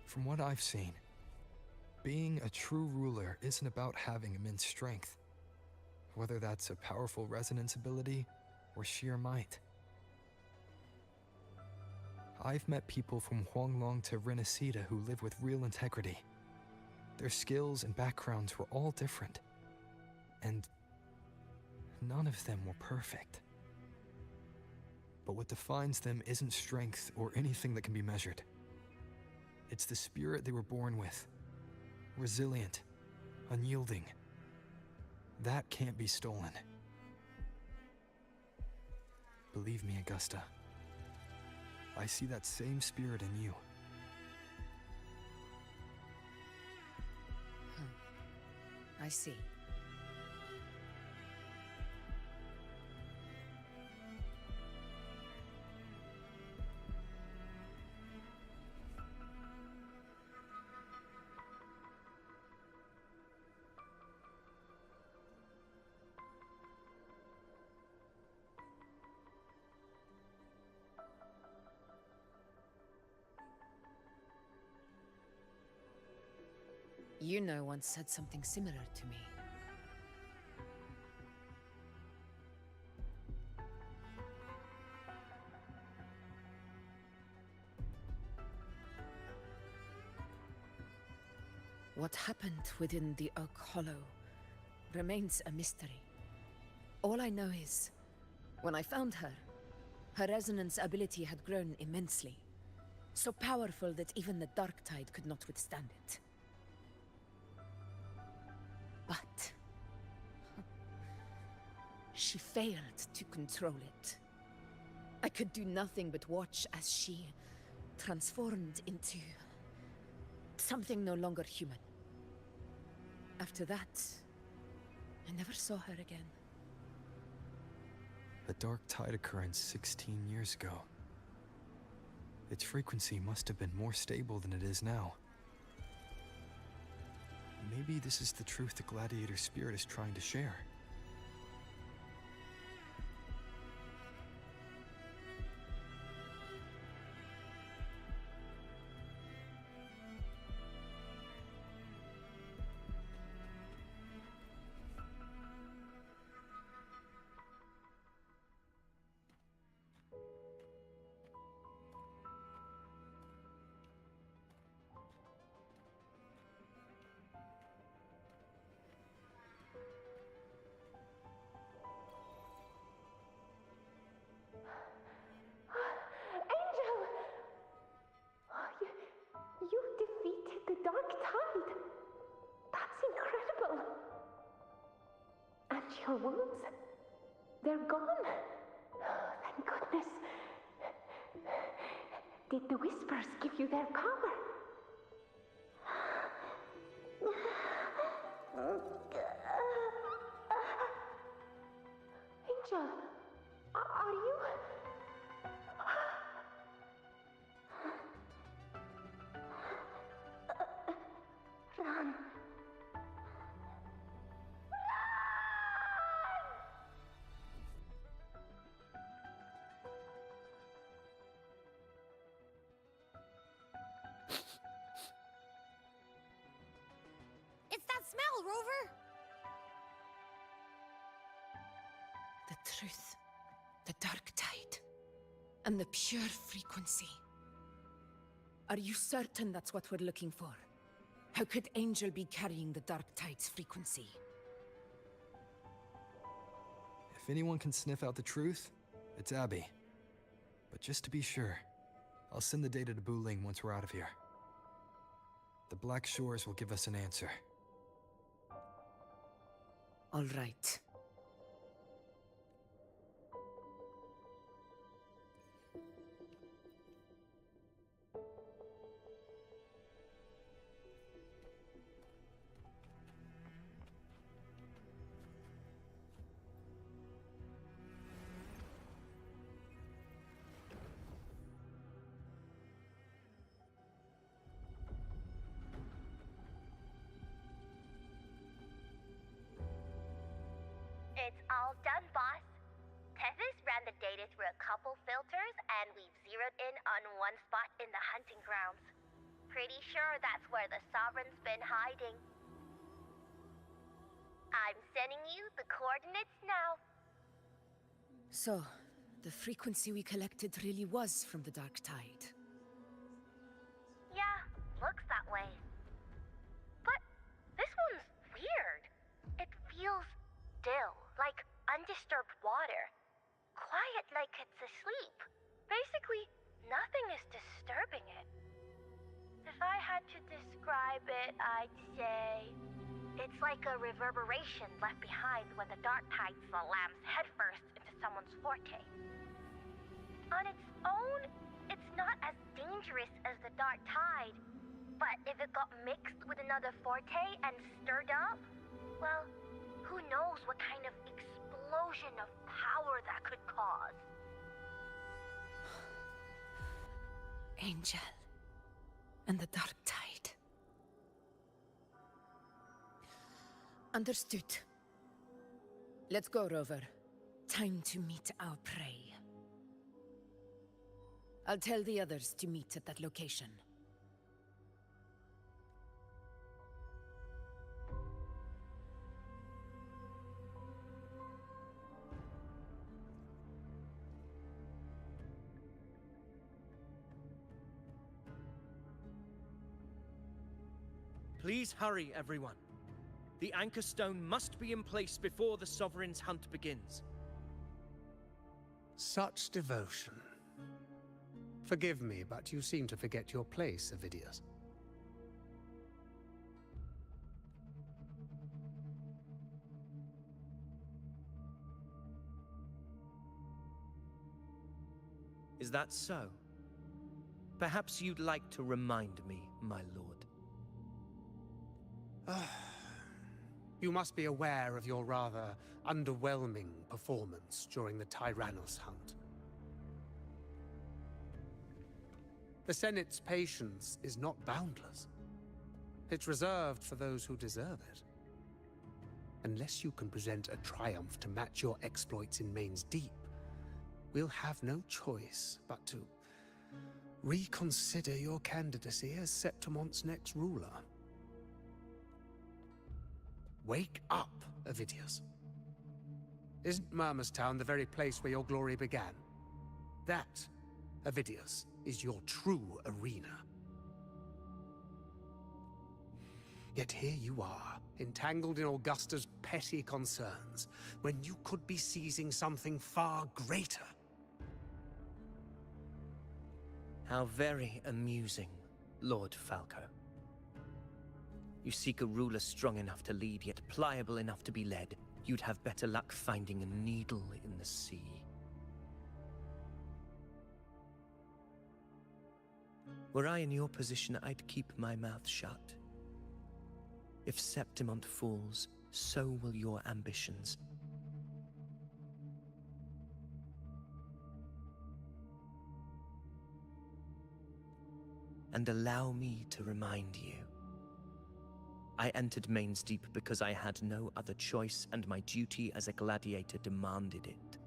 From what I've seen, being a true ruler isn't about having immense strength, whether that's a powerful resonance ability or sheer might. I've met people from Huanglong to Renacita who live with real integrity. Their skills and backgrounds were all different, and none of them were perfect. But what defines them isn't strength or anything that can be measured. It's the spirit they were born with. Resilient, unyielding. That can't be stolen. Believe me, Augusta. I see that same spirit in you. I see. You know once said something similar to me. What happened within the Oak Hollow remains a mystery. All I know is, when I found her, her resonance ability had grown immensely. So powerful that even the Dark Tide could not withstand it. But she failed to control it. I could do nothing but watch as she transformed into something no longer human. After that, I never saw her again. A Dark Tide occurrence 16 years ago. Its frequency must have been more stable than it is now. Maybe this is the truth the Gladiator spirit is trying to share. Angel! Oh, you defeated the Dark Tide. That's incredible. And your wounds, they're gone. Oh, thank goodness. Did the Whispers give you their power? Angel, are you... Run. It's that smell, Rover! The truth, the Dark Tide, and the pure frequency. Are you certain that's what we're looking for? How could Angel be carrying the Dark Tide's frequency? If anyone can sniff out the truth, it's Abby. But just to be sure, I'll send the data to Buling once we're out of here. The Black Shores will give us an answer. All right. investigated through a couple filters, and we've zeroed in on one spot in the hunting grounds. Pretty sure that's where the Sovereign's been hiding. I'm sending you the coordinates now. So, the frequency we collected really was from the Dark Tide. Yeah, looks that way. But this one's weird. It feels still, like undisturbed water. Quiet like it's asleep. Basically, nothing is disturbing it. If I had to describe it, I'd say it's like a reverberation left behind when the Dark Tide slams headfirst into someone's forte. On its own, it's not as dangerous as the Dark Tide, but if it got mixed with another forte and stirred up, well, who knows what kind of explosion of power that could cause. Angel and the Dark Tide. Understood. Let's go, Rover. Time to meet our prey. I'll tell the others to meet at that location. Please hurry, everyone. The Anchor Stone must be in place before the Sovereign's hunt begins. Such devotion. Forgive me, but you seem to forget your place, Avidius. Is that so? Perhaps you'd like to remind me, my lord. You must be aware of your rather underwhelming performance during the Tyrannus hunt. The Senate's patience is not boundless. It's reserved for those who deserve it. Unless you can present a triumph to match your exploits in Main's Deep, we'll have no choice but to reconsider your candidacy as Septimont's next ruler. Wake up, Avidius. Isn't Murmustown the very place where your glory began? That, Avidius, is your true arena. Yet here you are, entangled in Augusta's petty concerns, when you could be seizing something far greater. How very amusing, Lord Falco. You seek a ruler strong enough to lead, yet pliable enough to be led. You'd have better luck finding a needle in the sea. Were I in your position, I'd keep my mouth shut. If Septimont falls, so will your ambitions. And allow me to remind you. I entered Main's Deep because I had no other choice, and my duty as a gladiator demanded it.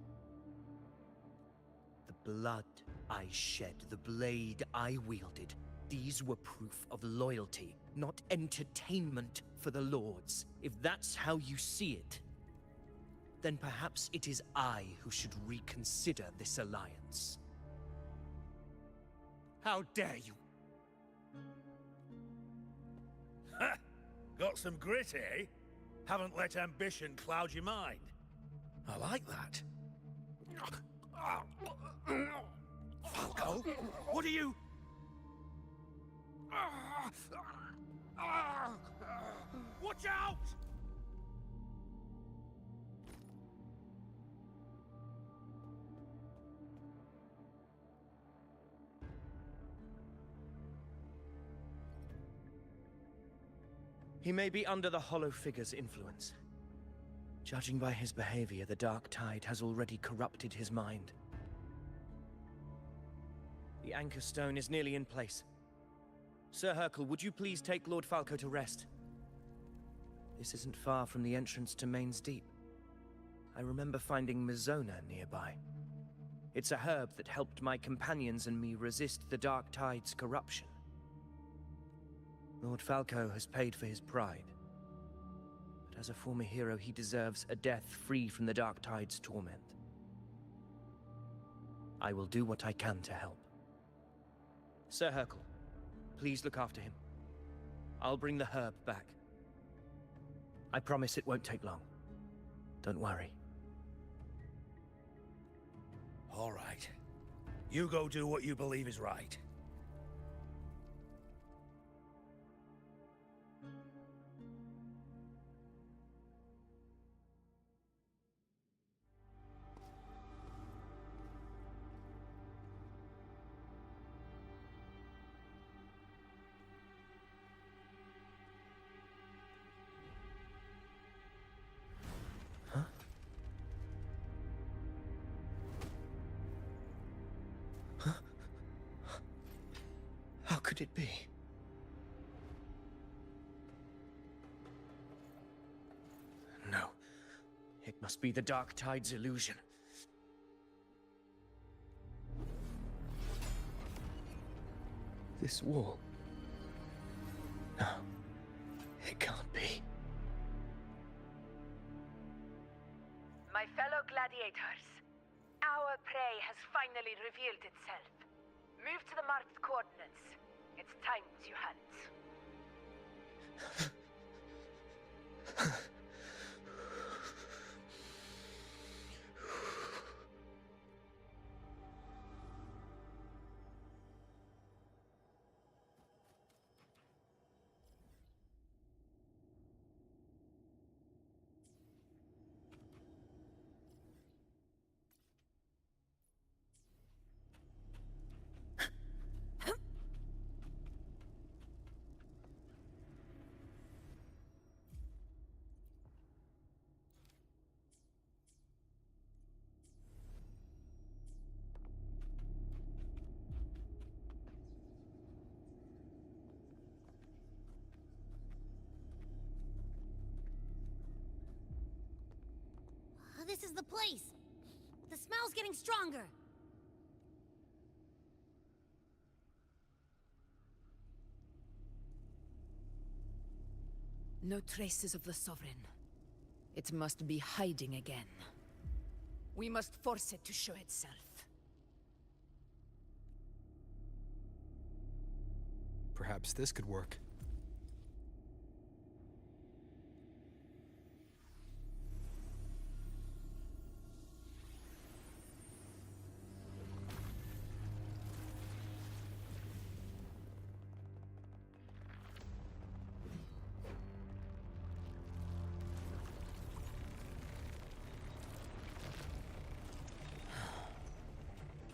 The blood I shed, the blade I wielded, these were proof of loyalty, not entertainment for the Lords. If that's how you see it, then perhaps it is I who should reconsider this alliance. How dare you! Ha! Got some grit, eh? Haven't let ambition cloud your mind. I like that. Falco, what are you... Watch out! He may be under the Hollow Figure's influence. Judging by his behavior, the Dark Tide has already corrupted his mind. The Anchor Stone is nearly in place. Sir Hercule, would you please take Lord Falco to rest? This isn't far from the entrance to Main's Deep. I remember finding Mizona nearby. It's a herb that helped my companions and me resist the Dark Tide's corruption. Lord Falco has paid for his pride. But as a former hero, he deserves a death free from the Dark Tide's torment. I will do what I can to help. Sir Hercule, please look after him. I'll bring the herb back. I promise it won't take long. Don't worry. All right. You go do what you believe is right. How could it be? No. It must be the Dark Tide's illusion. This wall. No. It can't be. My fellow gladiators, our prey has finally revealed itself. Move to the marked coordinates. It's time to hunt. This is the place. The smell's getting stronger. No traces of the Sovereign. It must be hiding again. We must force it to show itself. Perhaps this could work.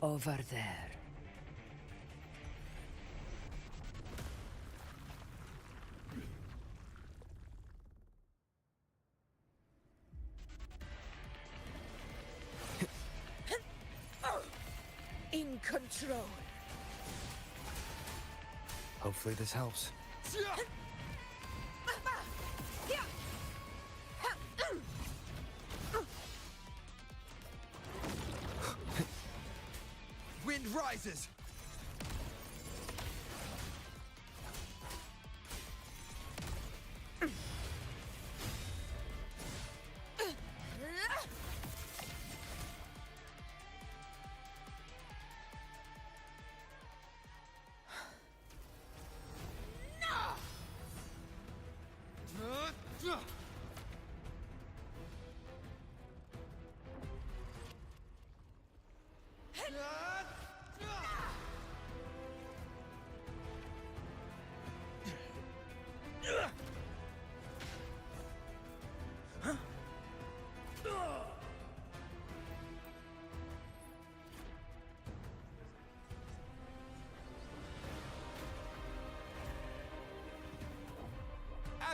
Over there. In control. Hopefully this helps. Wind rises!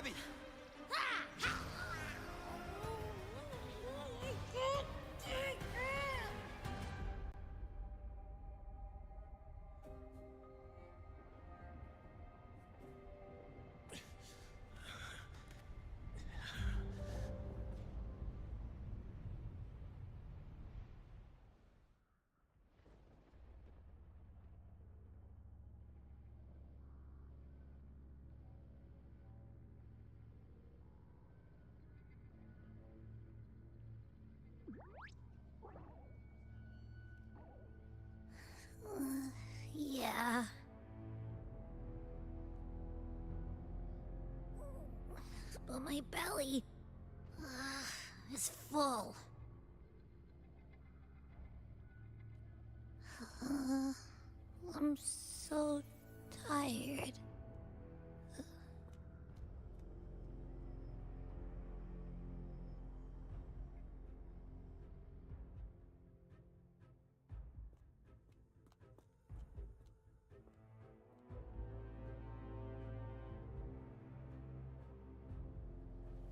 Abby! belly is full. I'm so tired.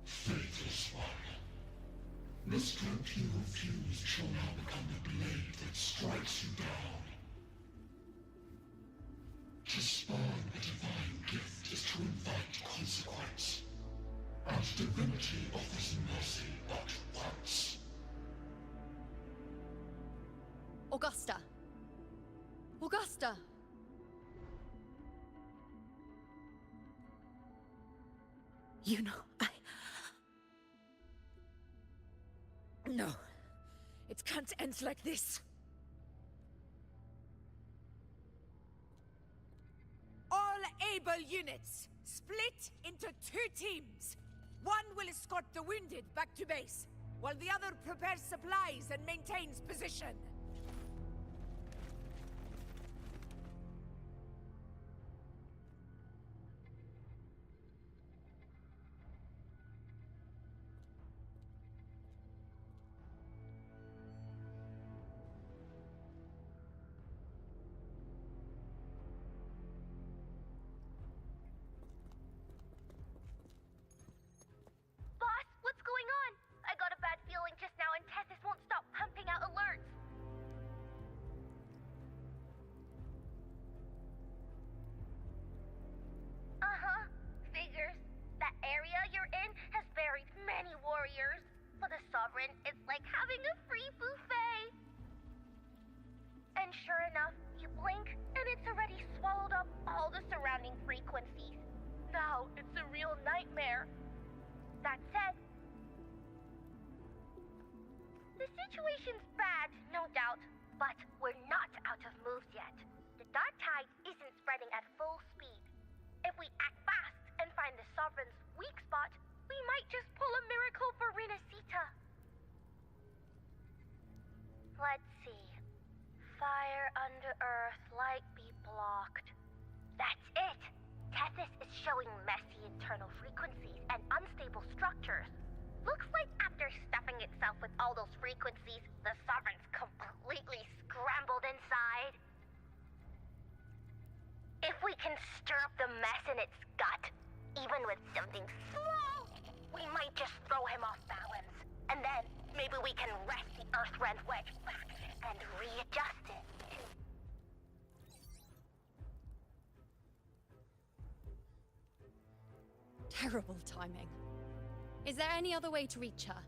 Faithless one. The strength you refused shall now become the blade that strikes you down. To spawn a divine gift is to invite consequence. And divinity offers mercy but once. Augusta! Augusta! You know, No. It can't end like this. All able units, split into 2 teams. One will escort the wounded back to base, while the other prepares supplies and maintains position. Boss, what's going on? I got a bad feeling just now and Tethys won't stop pumping out alerts. Uh-huh. Figures. That area you're in has buried many warriors. For the Sovereign, it's like having a free buffet. And sure enough, you blink, and it's already swallowed up all the surrounding frequencies. Now, it's a real nightmare. That said, the situation's bad, no doubt, but we're not out of moves yet. The dark tide isn't spreading at full speed. If we act fast and find the Sovereign's weak spot, we might just pull a miracle for Rinasita. Let's see. Fire under earth, light be blocked. That's it! Tethys is showing messy internal frequencies and unstable structures. Looks like after stuffing itself with all those frequencies, the Sovereign's completely scrambled inside. If we can stir up the mess in its gut, even with something small, we might just throw him off balance. And then maybe we can wrest the Earthrend wedge back and readjust it. Terrible timing. Is there any other way to reach her?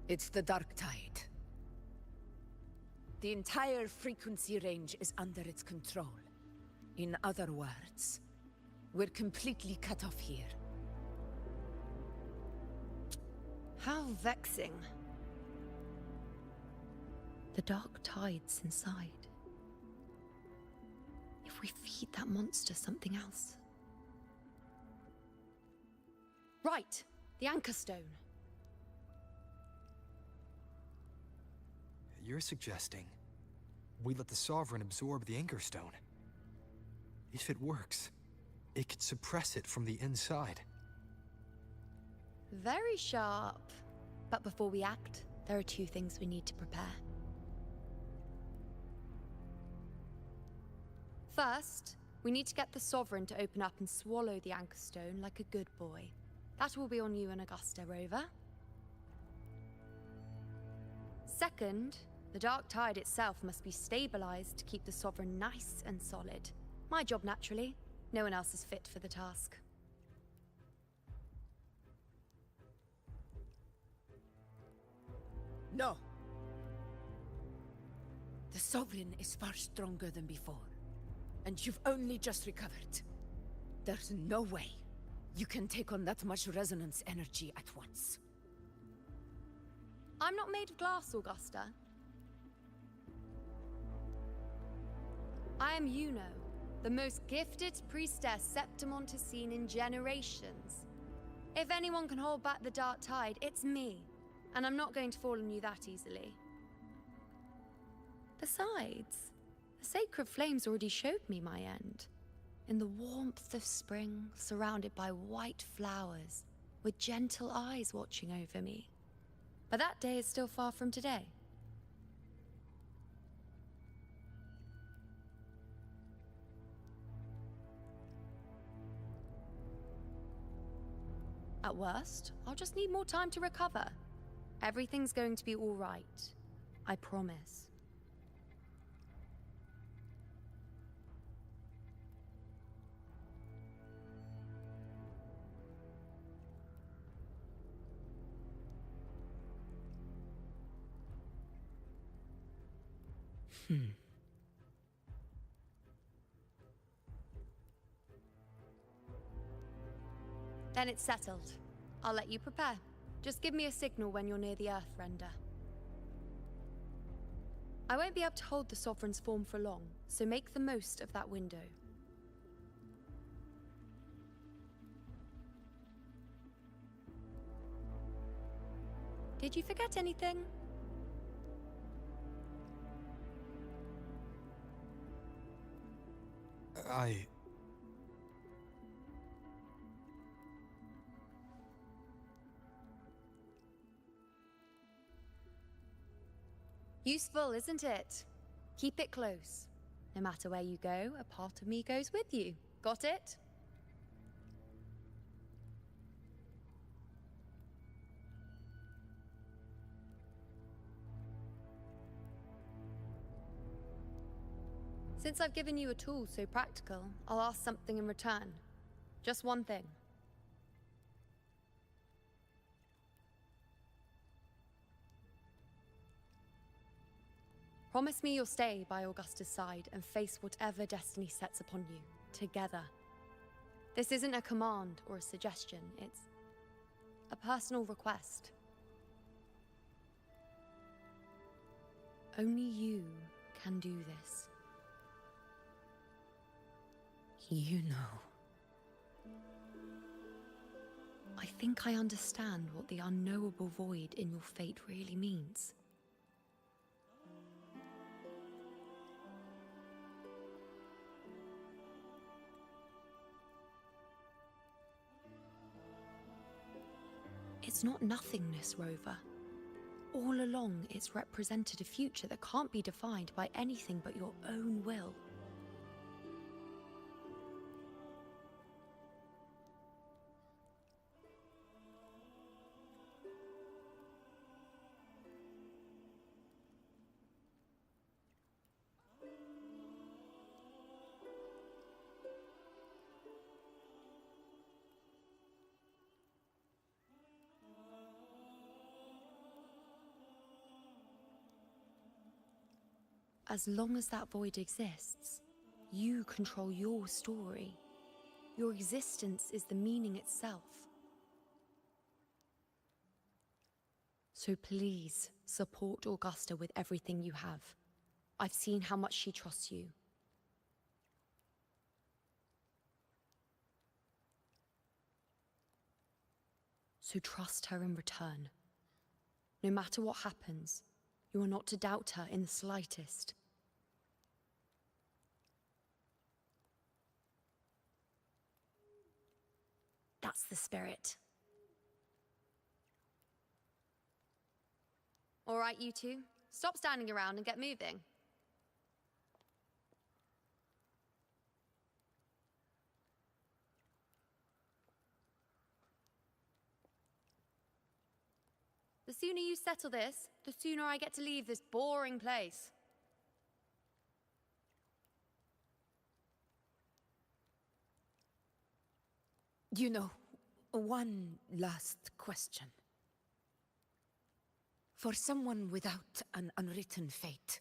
It's the dark tide. The entire frequency range is under its control. In other words, we're completely cut off here. How vexing. The dark tide's inside. If we feed that monster something else. Right, the Anchor Stone. You're suggesting we let the Sovereign absorb the Anchor Stone. If it works, it could suppress it from the inside. Very sharp. But before we act, there are 2 things we need to prepare. First, we need to get the Sovereign to open up and swallow the Anchor Stone like a good boy. That will be on you and Augusta, Rover. Second, the Dark Tide itself must be stabilized to keep the Sovereign nice and solid. My job, naturally. No one else is fit for the task. No. The Sovereign is far stronger than before. And you've only just recovered. There's no way you can take on that much resonance energy at once. I'm not made of glass, Augusta. I am Yuno, The most gifted priestess Septimont has seen in generations. If anyone can hold back the dark tide, it's me. And I'm not going to fall on you that easily. Besides, the sacred flames already showed me my end. In the warmth of spring, surrounded by white flowers, with gentle eyes watching over me. But that day is still far from today. At worst, I'll just need more time to recover. Everything's going to be all right. I promise. Then it's settled. I'll let you prepare. Just give me a signal when you're near the Earth Render. I won't be able to hold the Sovereign's form for long, so make the most of that window. Did you forget anything? Useful, isn't it? Keep it close. No matter where you go, a part of me goes with you. Got it? Since I've given you a tool so practical, I'll ask something in return. Just one thing. Promise me you'll stay by Augusta's side and face whatever destiny sets upon you, together. This isn't a command or a suggestion, it's a personal request. Only you can do this. You know. I think I understand what the unknowable void in your fate really means. It's not nothingness, Rover. All along, it's represented a future that can't be defined by anything but your own will. As long as that void exists, you control your story. Your existence is the meaning itself. So please, support Augusta with everything you have. I've seen how much she trusts you. So trust her in return. No matter what happens, you are not to doubt her in the slightest. That's the spirit. All right, you two. Stop standing around and get moving. The sooner you settle this, the sooner I get to leave this boring place. You know, one last question. For someone without an unwritten fate,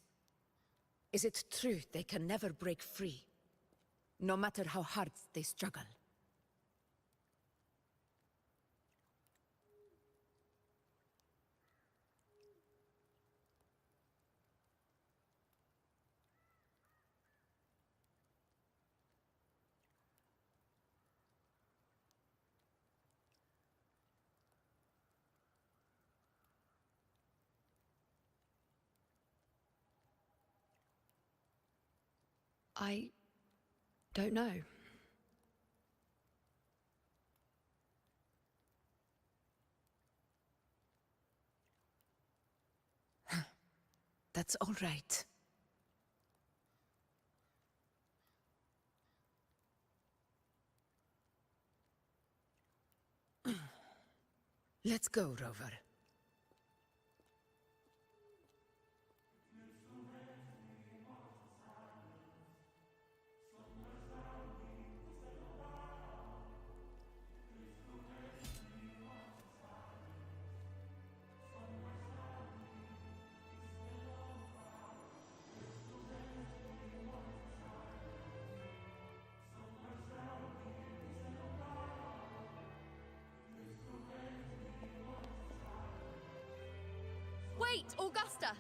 is it true they can never break free, no matter how hard they struggle? I don't know. That's all right. Let's go, Rover. Wait, Augusta!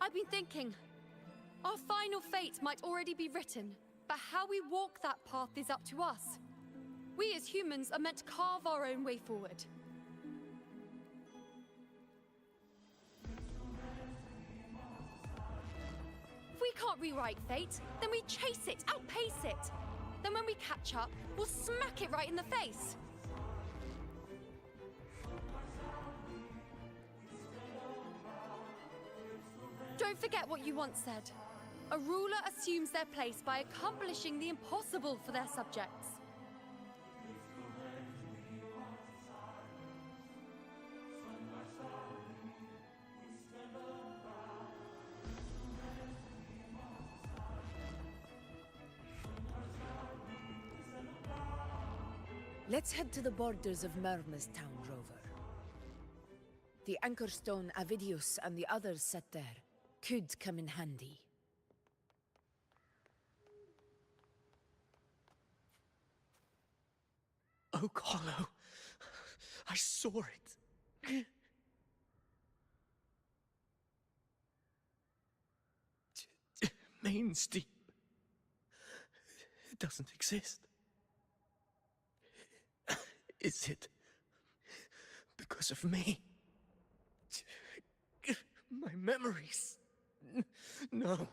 I've been thinking. Our final fate might already be written, but how we walk that path is up to us. We as humans are meant to carve our own way forward. If we can't rewrite fate, then we chase it, outpace it. Then when we catch up, we'll smack it right in the face. Don't forget what you once said. A ruler assumes their place by accomplishing the impossible for their subjects. Let's head to the borders of Merma's town, Rover. The anchor stone Avidius and the others set there could come in handy. Oak Hollow. I saw it. Main's deep. It doesn't exist. Is it because of me? My memories. No.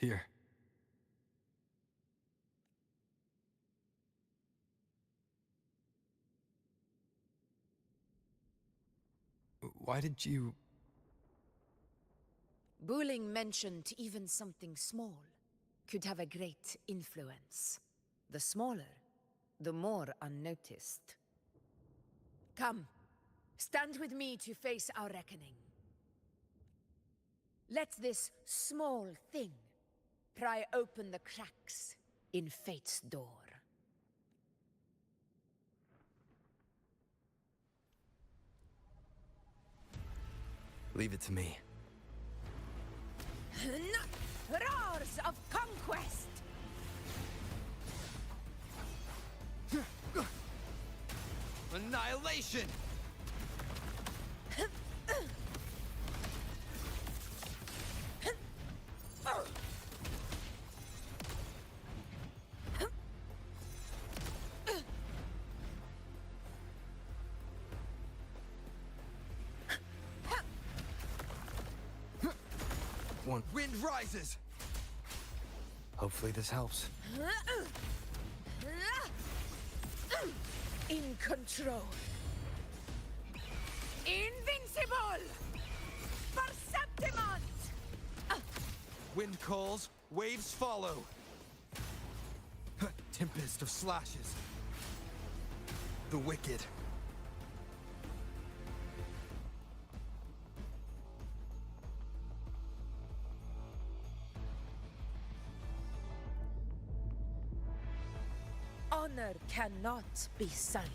Here. Why did you... Buling mentioned even something small could have a great influence. The smaller, the more unnoticed. Come, stand with me to face our reckoning. Let this small thing pry open the cracks in fate's door. Leave it to me. Roars of conquest! Annihilation! One wind rises! Hopefully this helps. In control. Invincible! Perceptimont! Wind calls, waves follow. Tempest of slashes. The wicked. Honor cannot be sullied.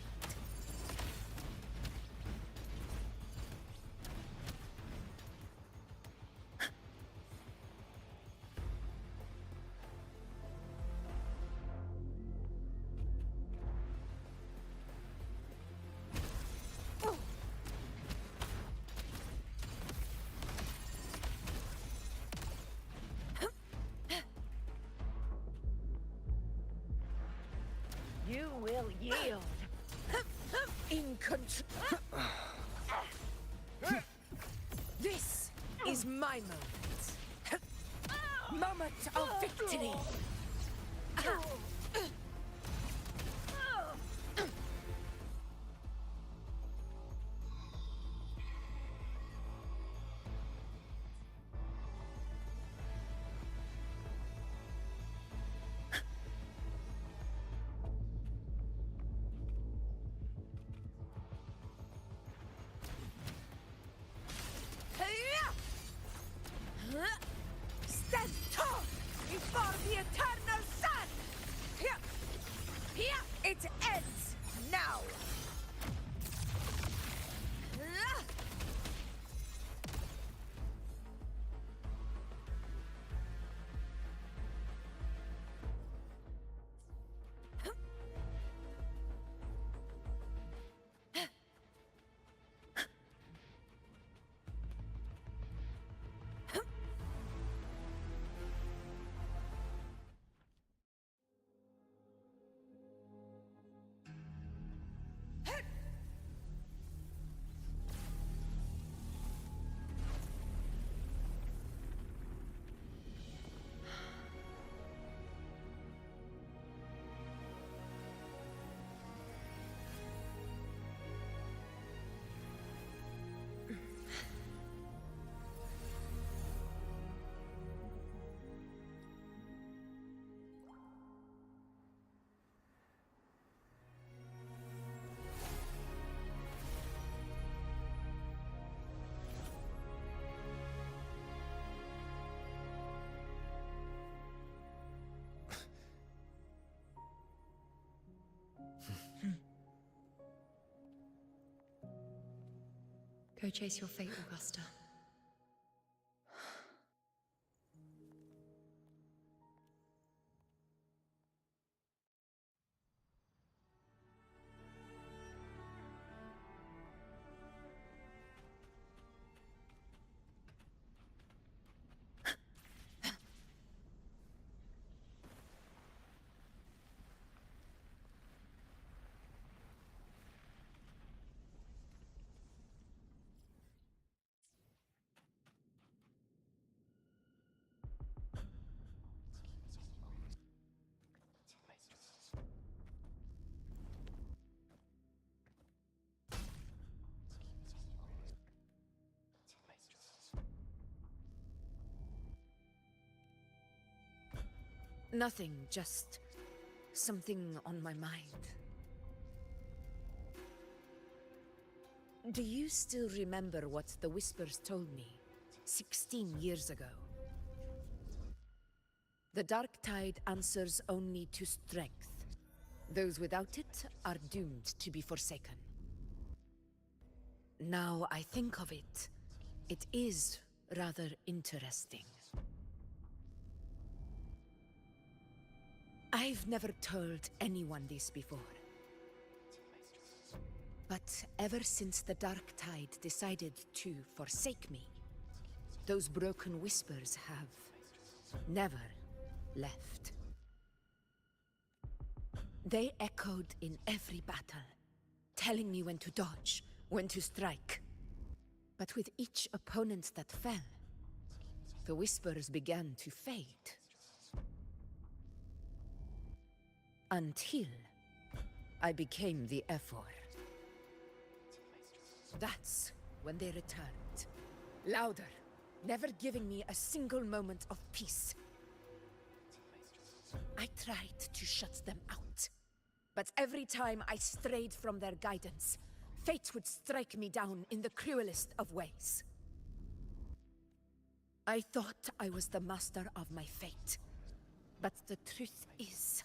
You will yield. In control. This is my moment. Moment of victory. Stand tall before the eternal sun! Here, it ends now! Go chase your fate, Augusta. Nothing, just something on my mind. Do you still remember what the Whispers told me 16 years ago? The Dark Tide answers only to strength. Those without it are doomed to be forsaken. Now I think of it, it is rather interesting. I've never told anyone this before. But ever since the Dark Tide decided to forsake me, those broken whispers have never left. They echoed in every battle, telling me when to dodge, when to strike. But with each opponent that fell, the whispers began to fade. Until I became the Ephor. That's when they returned. Louder, never giving me a single moment of peace. I tried to shut them out, but every time I strayed from their guidance, fate would strike me down in the cruelest of ways. I thought I was the master of my fate, but the truth is,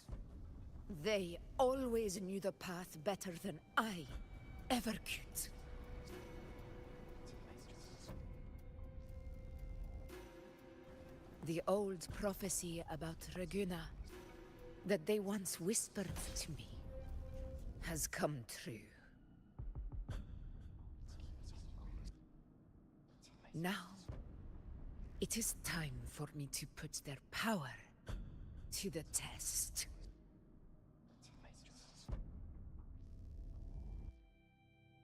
they always knew the path better than I ever could. The old prophecy about Reguna, that they once whispered to me, has come true. Now, it is time for me to put their power to the test.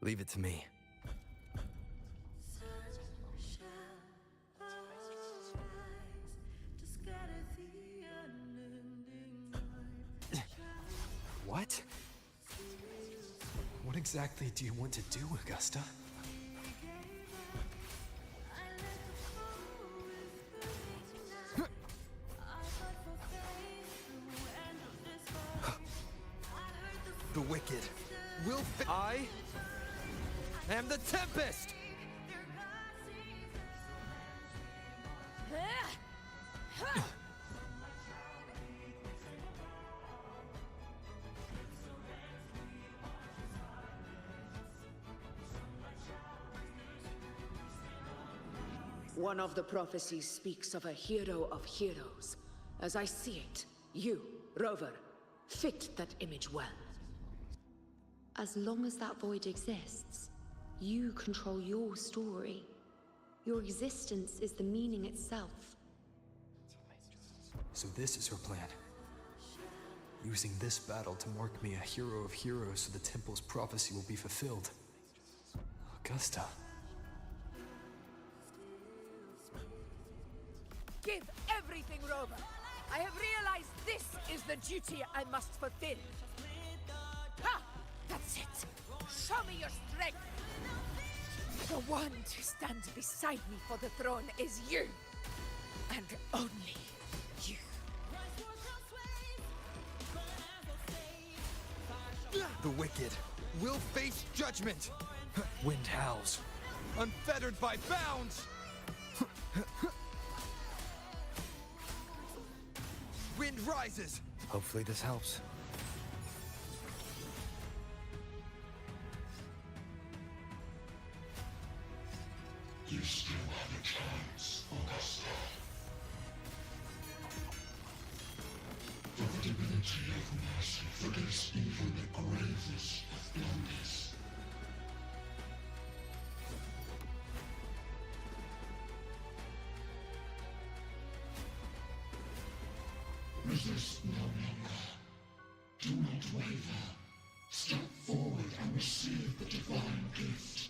Leave it to me. What? What exactly do you want to do, Augusta? The wicked will I am the Tempest! One of the prophecies speaks of a hero of heroes. As I see it, you, Rover, fit that image well. As long as that void exists, you control your story. Your existence is the meaning itself. So this is her plan. Using this battle to mark me a hero of heroes so the Temple's prophecy will be fulfilled. Augusta. Give everything, Rover! I have realized this is the duty I must fulfill. Ha! That's it! Show me your strength! The one to stand beside me for the throne is you! And only you. The wicked will face judgment! Wind howls, unfettered by bounds! Wind rises! Hopefully this helps. You still have a chance, Augusta. For the divinity of mercy forgives even the gravest of blunders. Resist no longer. Do not waver. Step forward and receive the divine gift.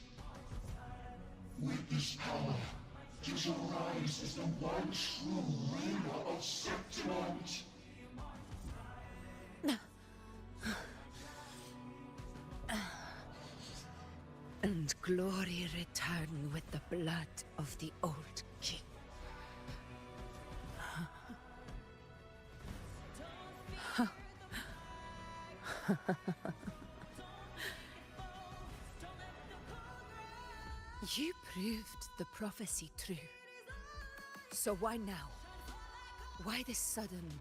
With this power, you shall rise as the one true ruler of Septimont. And glory return with the blood of the old king. You proved the prophecy true. So why now? Why this sudden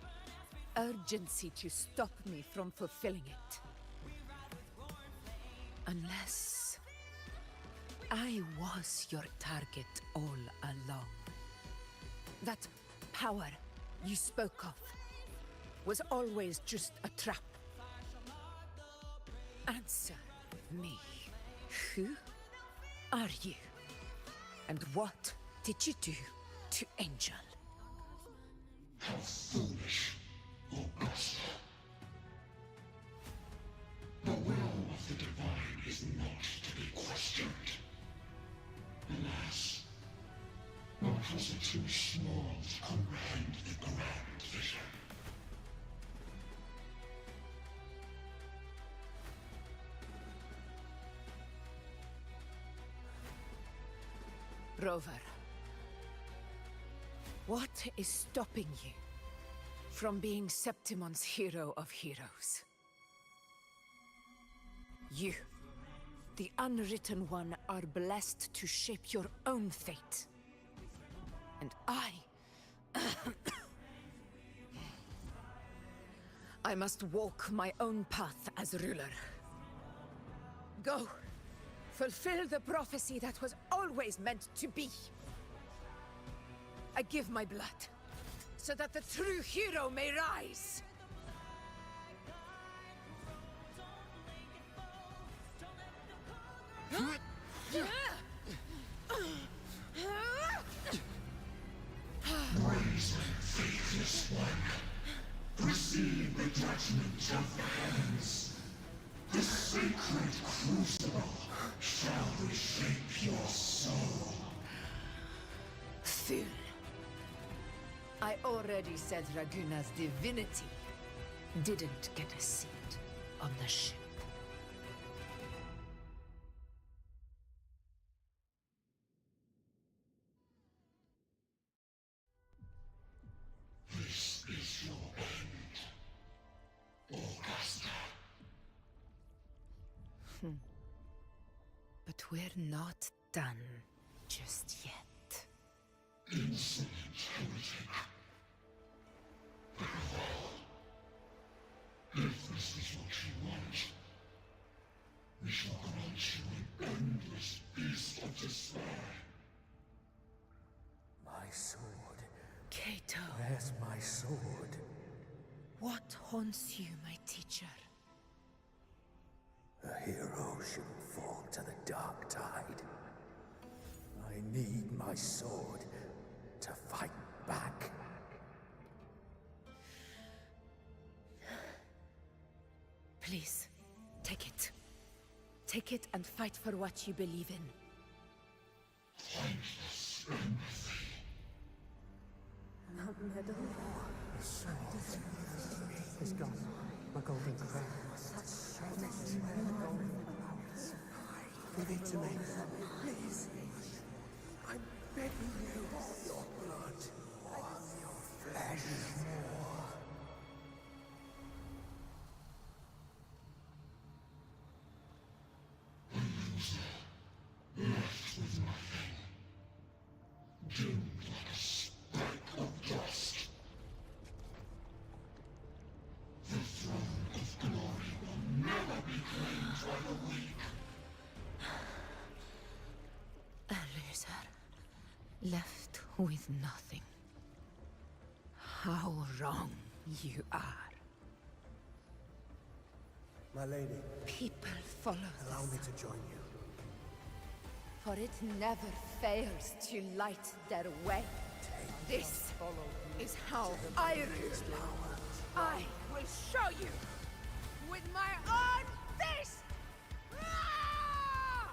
urgency to stop me from fulfilling it? Unless I was your target all along. That power you spoke of was always just a trap. Answer me. Who are you? And what did you do to Angel? How foolish, Augusta. The will of the divine is not to be questioned. Alas, our hearts are too small to comprehend the grand vision. Rover, what is stopping you from being Septimon's hero of heroes? You, the Unwritten One, are blessed to shape your own fate. And I must walk my own path as ruler. Go! Fulfill the prophecy that was always meant to be. I give my blood, so that the true hero may rise. Rise, faithless one. Receive the judgment of the heavens. The sacred crucible shall reshape your soul. Fool. I already said Raguna's divinity didn't get a seat on the ship. This is your end, Augusta. But we're not done just yet. Insolent heretic. Above all, if this is what you want, we shall grant you an endless beast of despair. My sword. Kato, Where's my sword? what haunts you, my teacher? A hero shouldn't fall to the dark tide. I need my sword to fight back. Please, take it. Take it and fight for what you believe in. Thankless empathy. The sword is gone. My golden crown. Give it to me, please. I'm begging you. Your blood, your flesh. A loser, left with nothing. Doomed like a speck of dust. The throne of glory will never be claimed by the weak. A loser, left with nothing. How wrong you are. My lady, People follow allow this, me to join you. for it never fails to light their way. This is how I rule. I will show you with my own fist! Ah!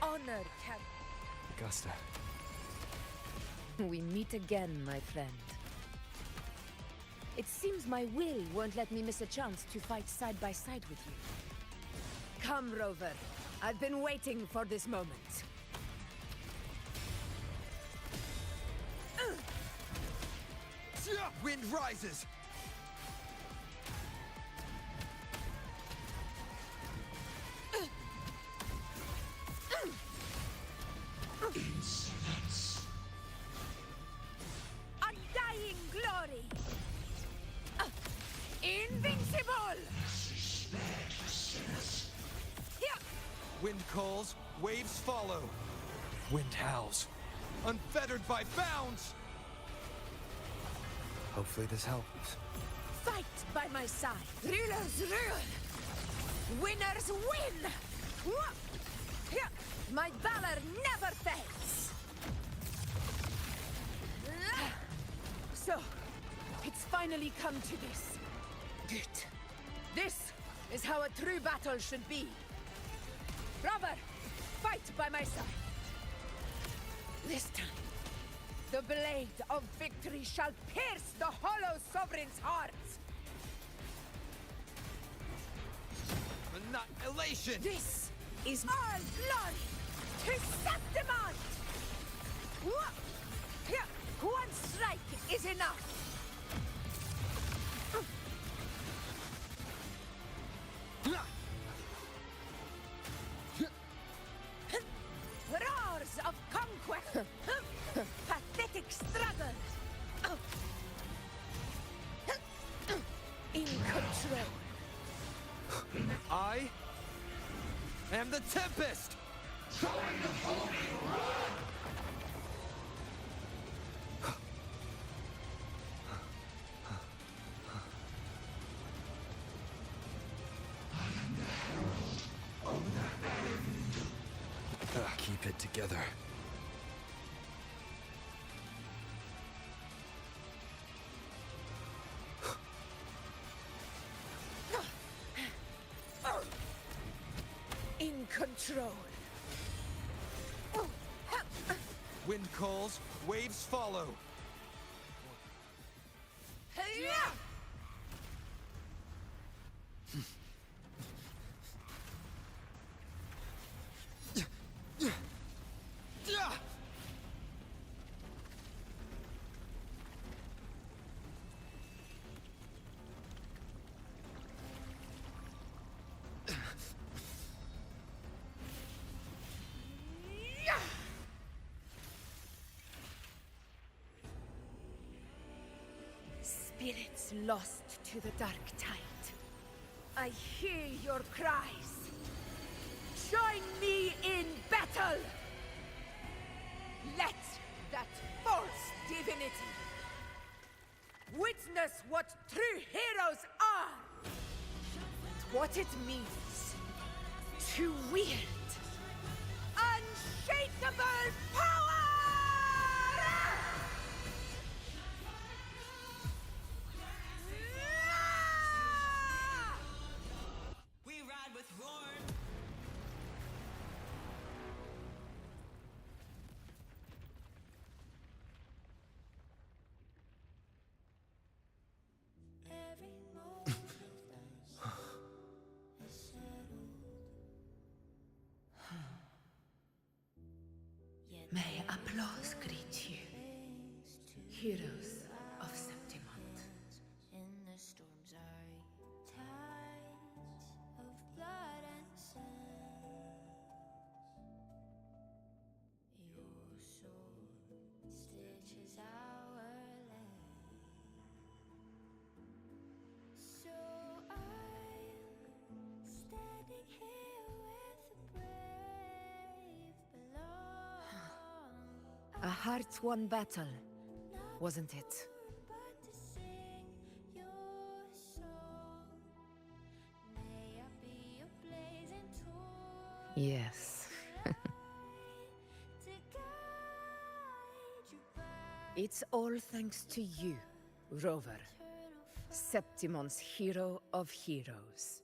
Honor, Cap. Augusta. We meet again, my friend. It seems my will won't let me miss a chance to fight side by side with you. Come, Rover. I've been waiting for this moment. Wind rises! Insolence. Undying glory! Invincible! Wind calls, waves follow. Wind howls. Unfettered by bounds! Hopefully this helps. Fight by my side. Rulers rule. Winners win! My valor never fades! So, it's finally come to this. Good. This is how a true battle should be. Brother, fight by my side. This time, the blade of victory shall pierce the hollow sovereign's heart. Annihilation! This is all glory to Septimont! One strike is enough! Roars of conquest! Pathetic struggle! In control! I am the Tempest! Keep it together. In control. Wind calls, waves follow. Spirits lost to the dark tide. I hear your cries. Join me in battle! Let that false divinity witness what true heroes are! And what it means to wield unshakable power! May applause greet you, heroes of Septimont. In the storm's eye, tides of blood and sand. Your sword stitches our land. So I'm standing here with the brave below. A hard-won battle, wasn't it? Yes. It's all thanks to you, Rover. Septimon's hero of heroes.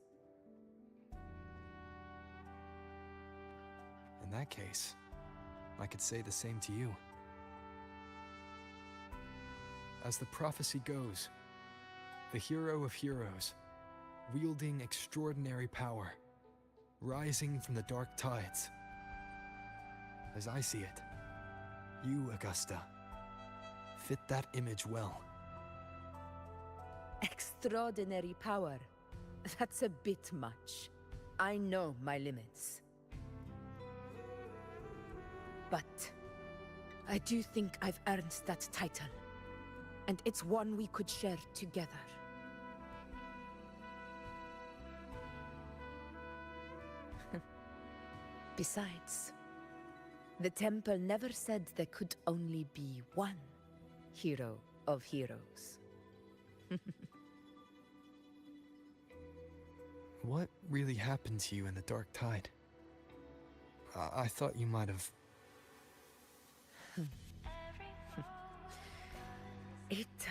In that case, I could say the same to you. As the prophecy goes, the hero of heroes, wielding extraordinary power, rising from the dark tides. As I see it, you, Augusta, fit that image well. Extraordinary power. That's a bit much. I know my limits. But I do think I've earned that title. And it's one we could share together. Besides, the temple never said there could only be one hero of heroes. What really happened to you in the Dark Tide? I thought you might have... It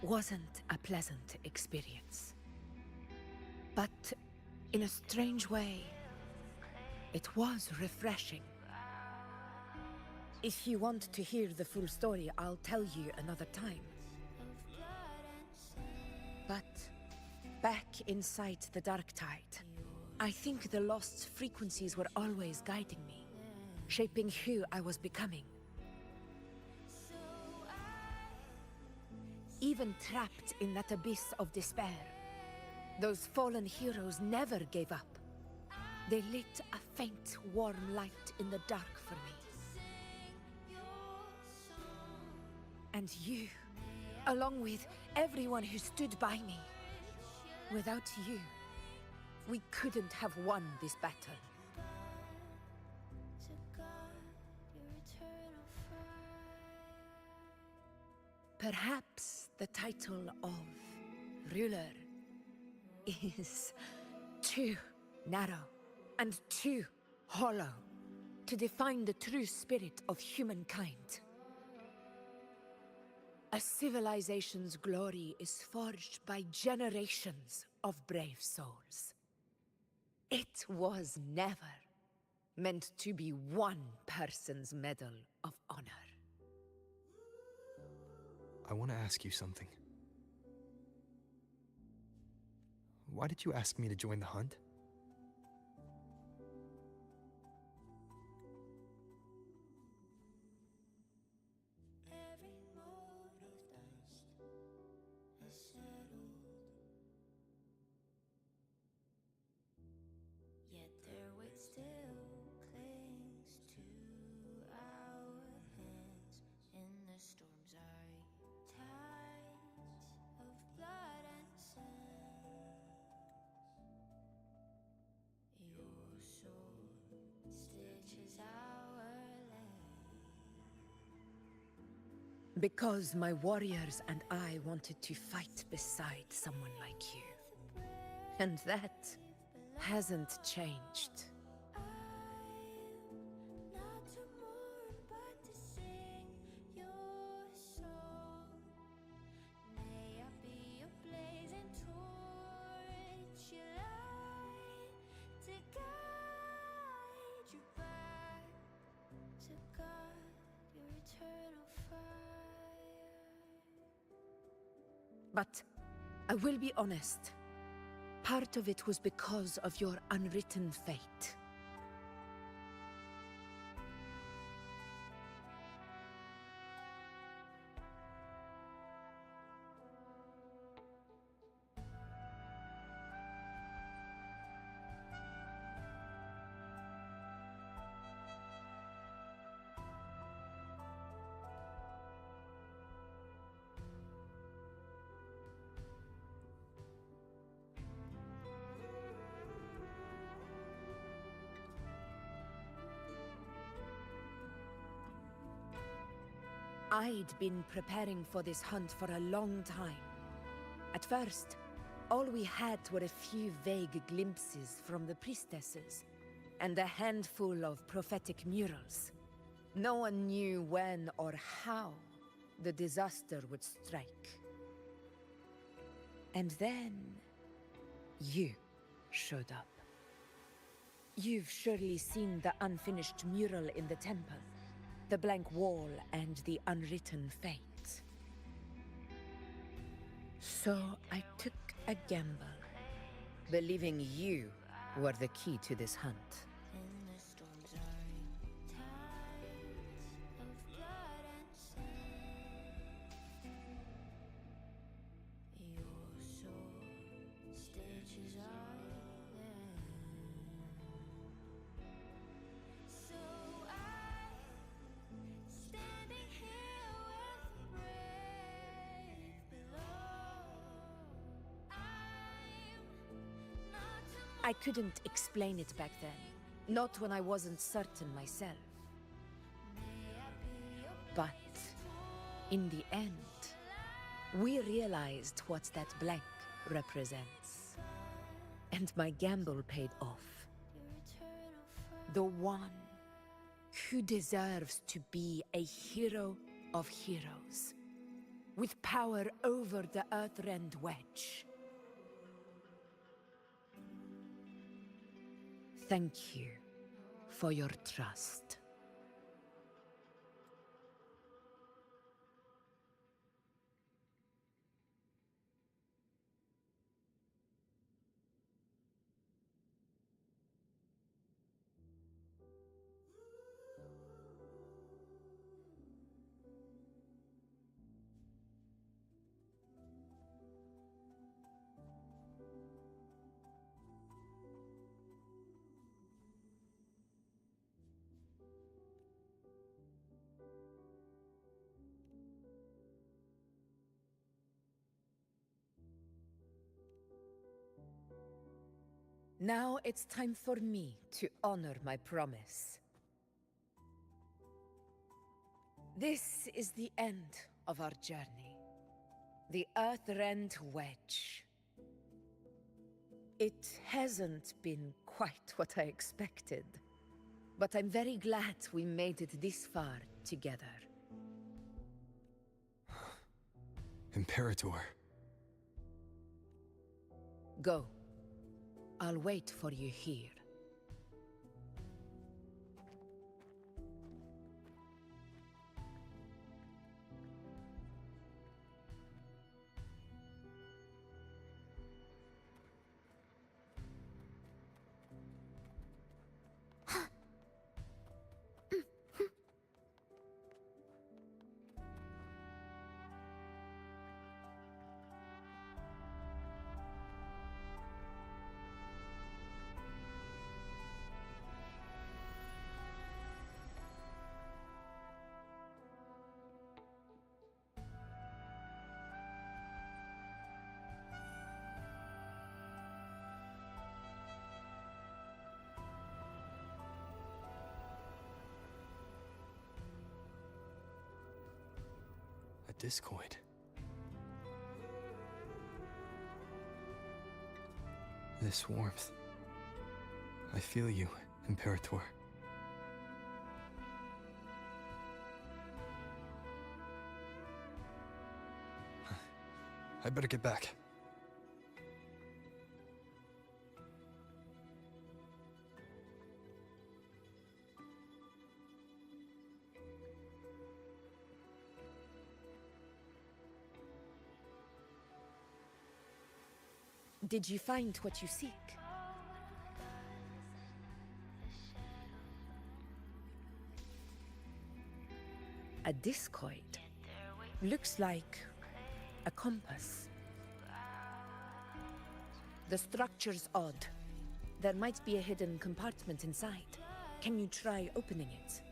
wasn't a pleasant experience. But in a strange way, it was refreshing. If you want to hear the full story, I'll tell you another time. But back inside the Dark Tide, I think the lost frequencies were always guiding me, shaping who I was becoming. Even trapped in that abyss of despair, those fallen heroes never gave up. They lit a faint, warm light in the dark for me. And you, along with everyone who stood by me. Without you, we couldn't have won this battle. Perhaps the title of ruler is too narrow and too hollow to define the true spirit of humankind. A civilization's glory is forged by generations of brave souls. It was never meant to be one person's medal of honor. I want to ask you something. Why did you ask me to join the hunt? Yet their weight still clings to our hands in the storm's eye. Tides of blood and sand. Your sword stitches our land. Because my warriors and I wanted to fight beside someone like you. And that hasn't changed. Not to mourn, but to sing your song. May I be a blazing torch, your light to guide you back to God, your eternal fire. But I will be honest. Part of it was because of your unwritten fate. I'd been preparing for this hunt for a long time. At first, all we had were a few vague glimpses from the priestesses, and a handful of prophetic murals. No one knew when or how the disaster would strike. And then you showed up. You've surely seen the unfinished mural in the temple, the blank wall and the unwritten fate. So I took a gamble, believing you were the key to this hunt. I couldn't explain it back then, not when I wasn't certain myself. But in the end, we realized what that blank represents. And my gamble paid off. The one who deserves to be a hero of heroes, with power over the Earthrend Wedge. Thank you for your trust. Now it's time for me to honor my promise. This is the end of our journey. The Earthrend Wedge. It hasn't been quite what I expected, but I'm very glad we made it this far together. Imperator. Go. I'll wait for you here. A discoid. This warmth. I feel you, Imperator. I better get back. Did you find what you seek? A discoid. Looks like a compass. The structure's odd. There might be a hidden compartment inside. Can you try opening it?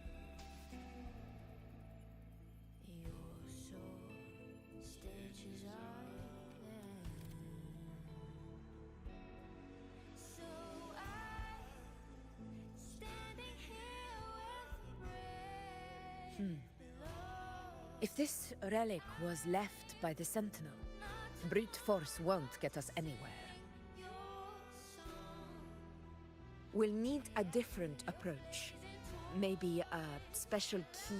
If this relic was left by the Sentinel, brute force won't get us anywhere. We'll need a different approach. Maybe a special key,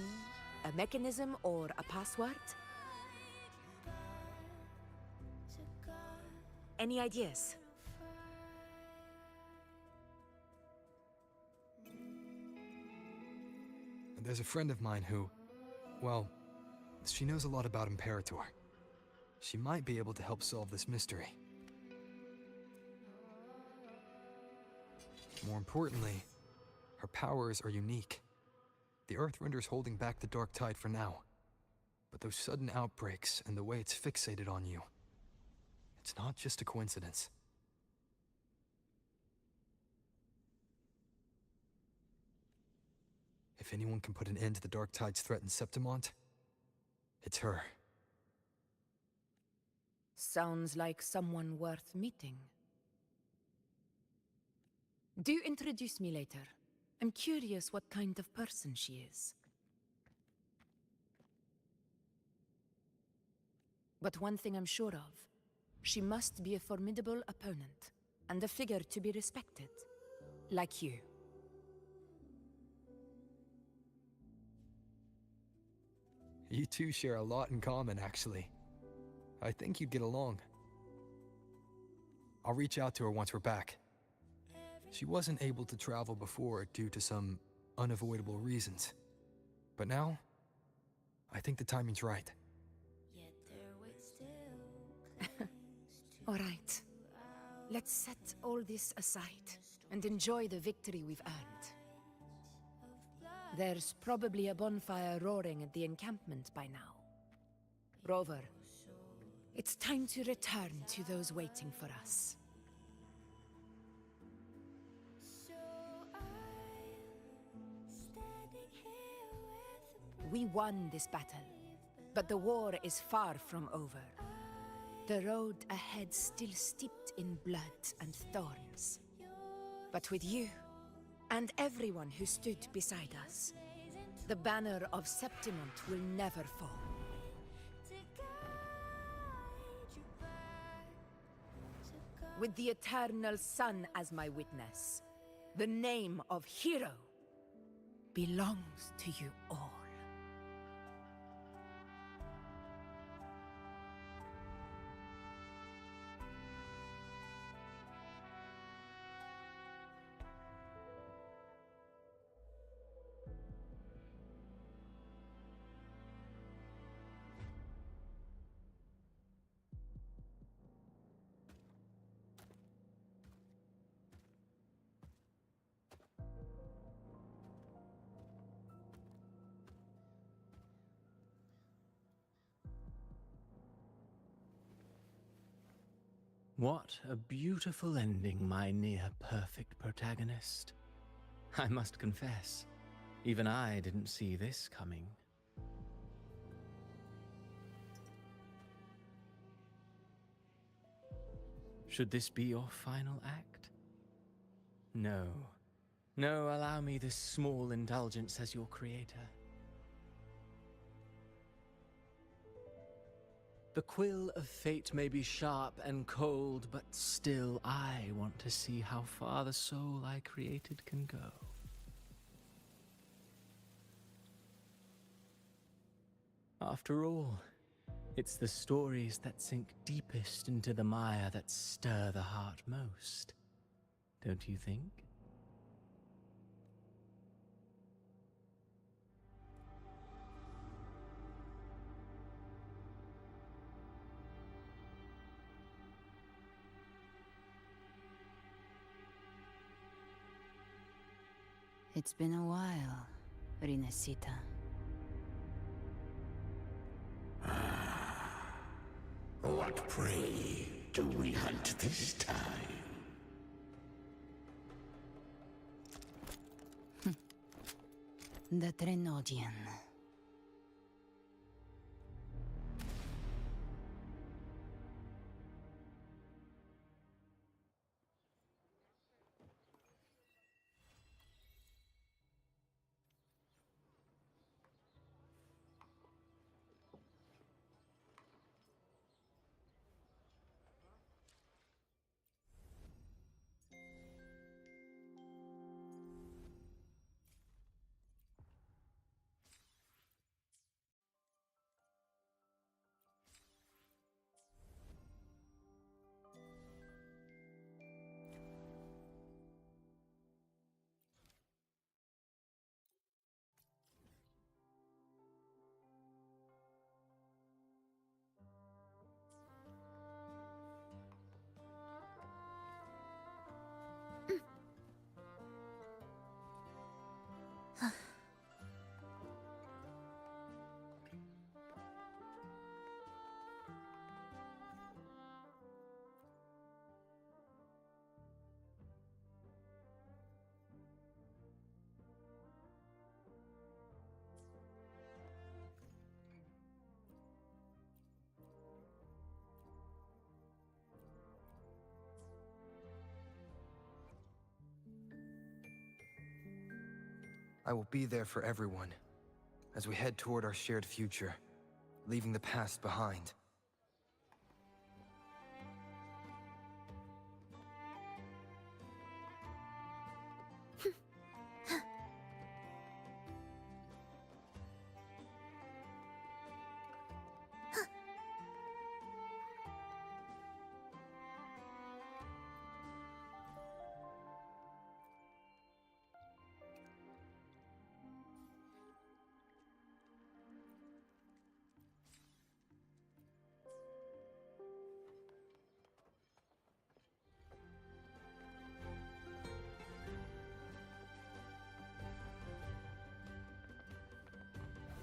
a mechanism or a password? Any ideas? There's a friend of mine who, well, she knows a lot about Imperator. She might be able to help solve this mystery. More importantly, her powers are unique. The Earthrender's holding back the Dark Tide for now. But those sudden outbreaks and the way it's fixated on you, it's not just a coincidence. If anyone can put an end to the Dark Tide's threat in Septimont, it's her. Sounds like someone worth meeting. Do introduce me later. I'm curious what kind of person she is. But one thing I'm sure of, she must be a formidable opponent, and a figure to be respected. Like you. You two share a lot in common, actually. I think you'd get along. I'll reach out to her once we're back. She wasn't able to travel before due to some unavoidable reasons. But now, I think the timing's right. All right. Let's set all this aside and enjoy the victory we've earned. There's probably a bonfire roaring at the encampment by now. Rover, it's time to return to those waiting for us. We won this battle, but the war is far from over. The road ahead still steeped in blood and thorns. But with you, and everyone who stood beside us, the banner of Septimont will never fall. With the eternal sun as my witness, the name of hero belongs to you all. What a beautiful ending, my near-perfect protagonist. I must confess, even I didn't see this coming. Should this be your final act? No. No, allow me this small indulgence as your creator. The quill of fate may be sharp and cold, but still I want to see how far the soul I created can go. After all, it's the stories that sink deepest into the mire that stir the heart most, don't you think? It's been a while, Rinesita. What prey do we hunt this time? The Trenodian. I will be there for everyone as we head toward our shared future, leaving the past behind.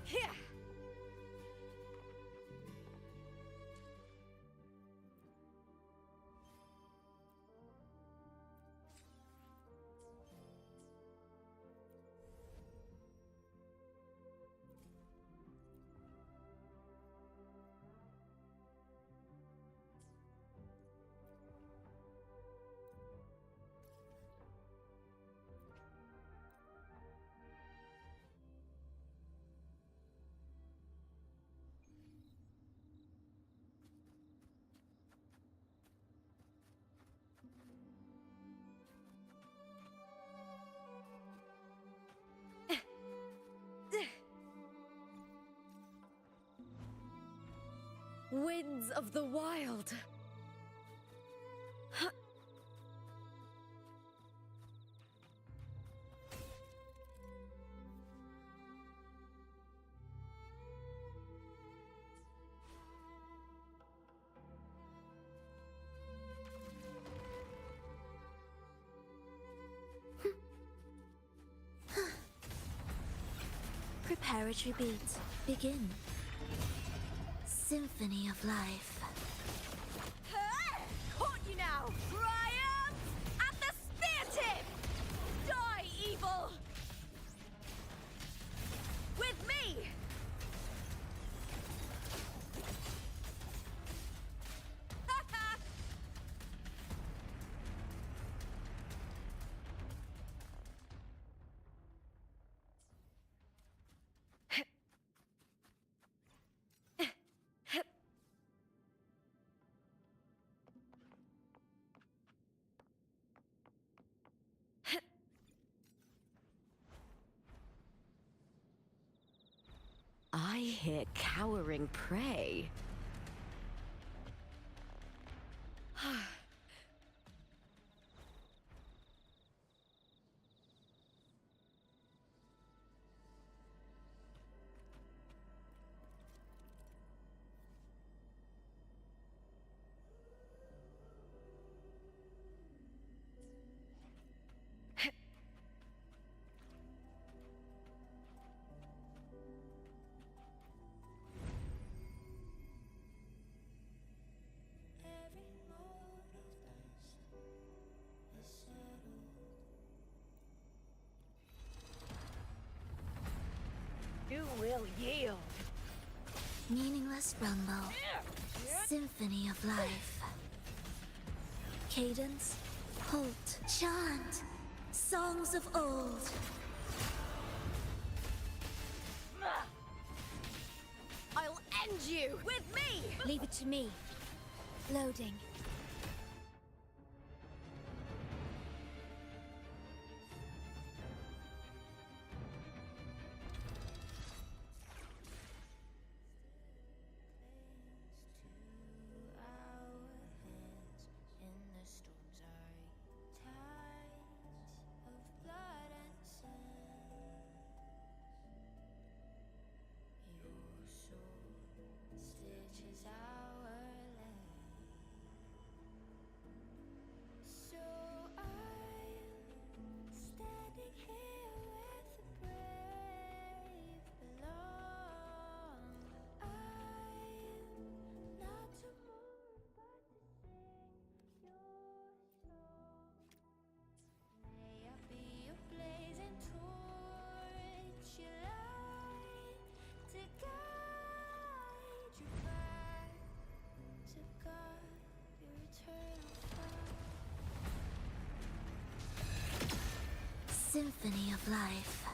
Here! Winds of the wild. Preparatory beats begin. Symphony of life. Caught you now! Triumph at the spear tip! Die, evil! With me! I hear cowering prey. You will yield. Meaningless rumble. Symphony of life. Cadence, halt, chant. Songs of old. I'll end you with me! Leave it to me. Loading. Symphony of life.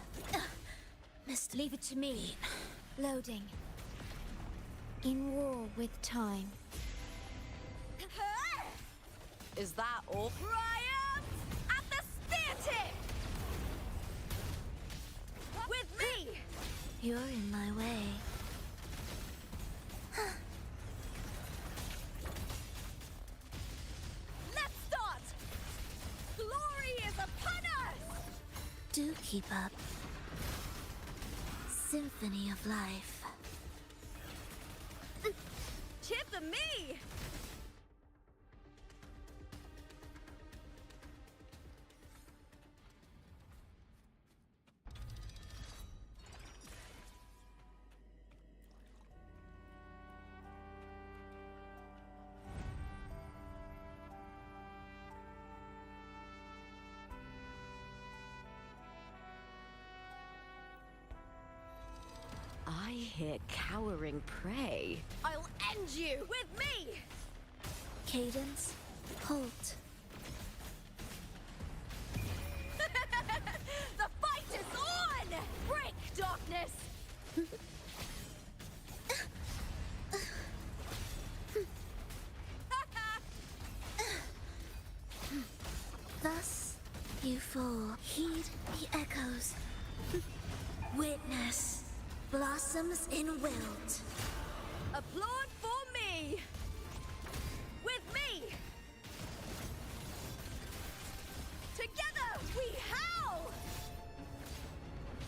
Missed. Leave it to me. Loading. In war with time. Is that all? Triumph at the spear tip! With me! You're in my way. Let's start! Glory is upon us! Do keep up. Symphony of life. Chip and me! I hear cowering prey. I'll end you with me! Cadence. Halt. The fight is on! Break, darkness! Thus you fall. Heed the echoes. Witness. Blossoms in wilt. Applaud for me! With me! Together we howl!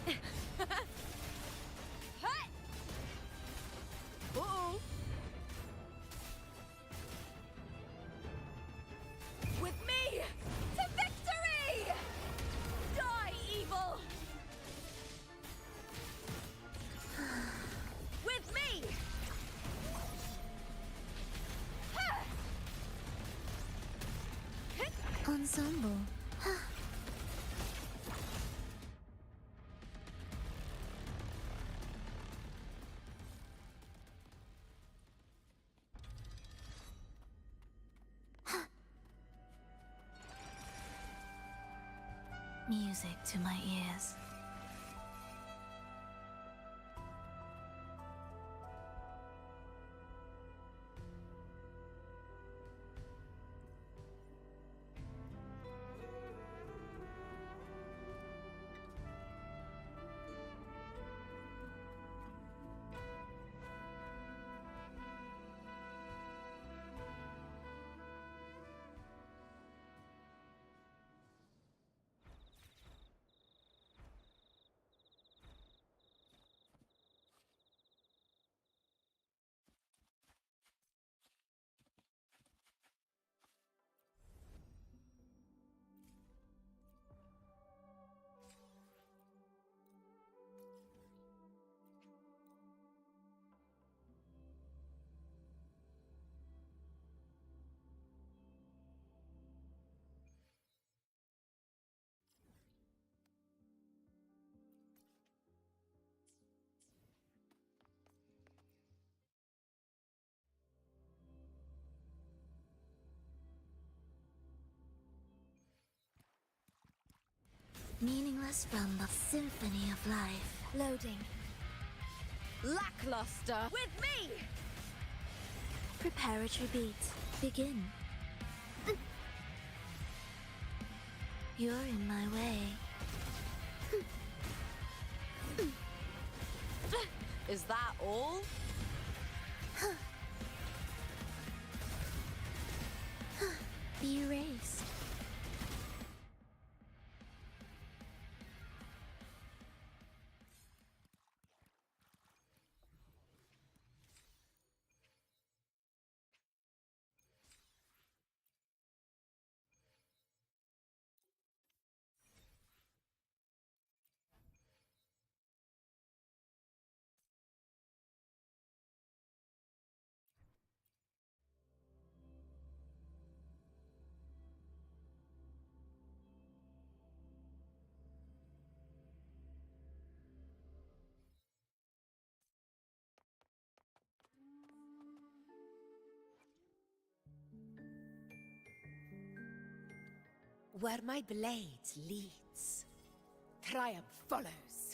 Hey! Uh-oh! With me! To victory! Die, evil! With me! Ensemble. Music to my ears. Meaningless from the symphony of life. Loading. Lackluster! With me! Preparatory beat. Begin. You're in my way. Is that all? Be erased. Where my blade leads, triumph follows.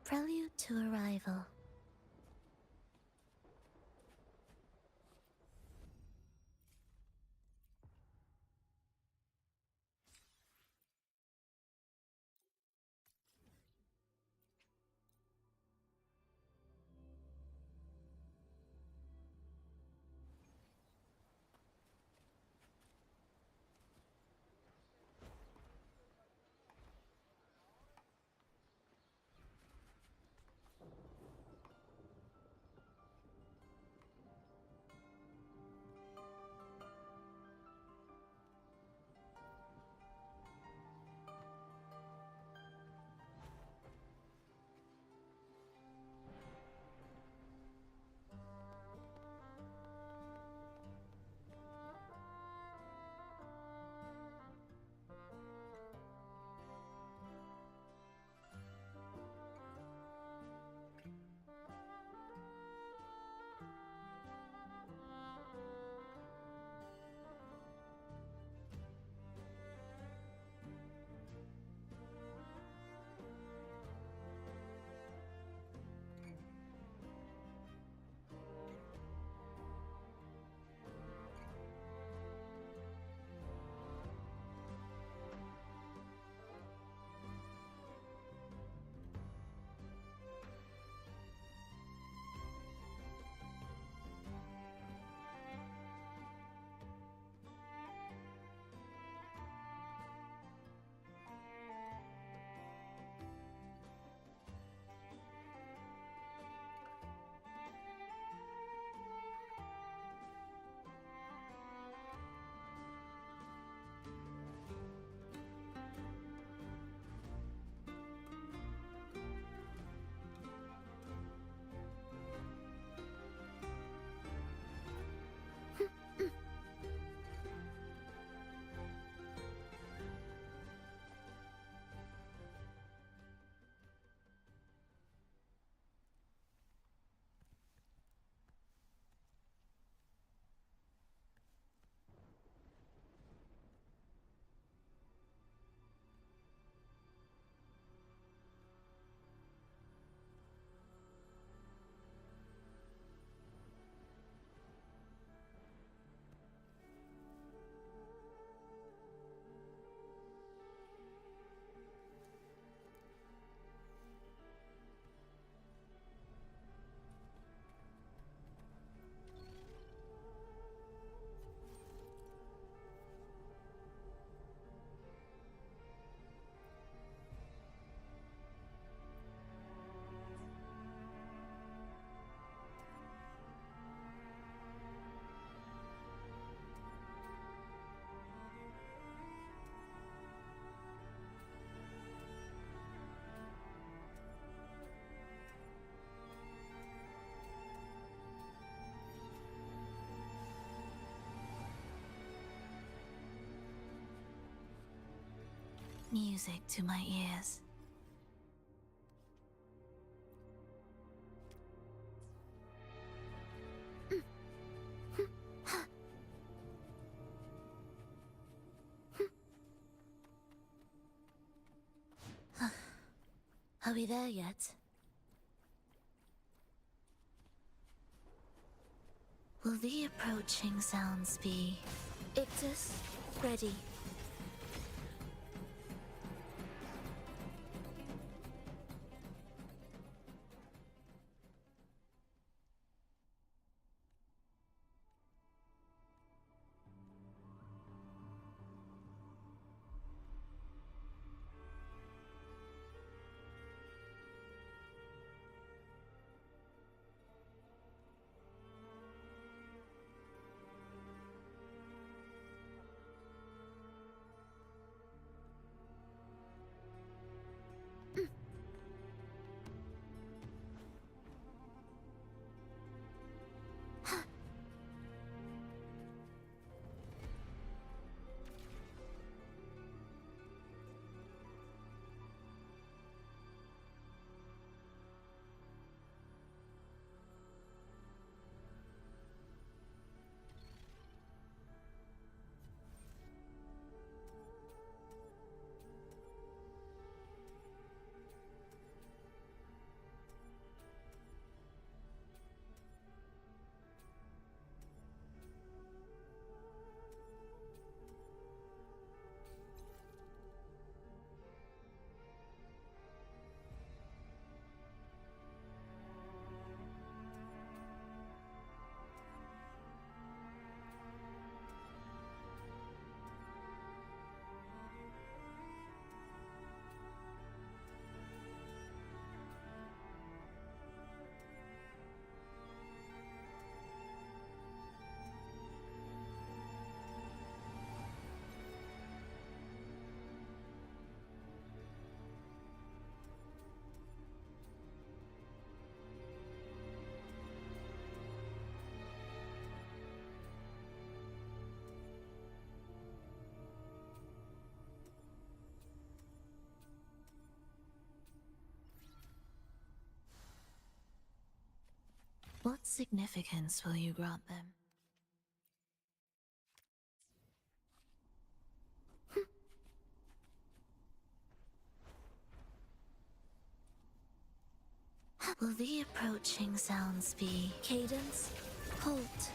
Prelude to Arrival. Music to my ears. Are we there yet? Will the approaching sounds be... Ictus, ready. What significance will you grant them? Will the approaching sounds be cadence? Halt.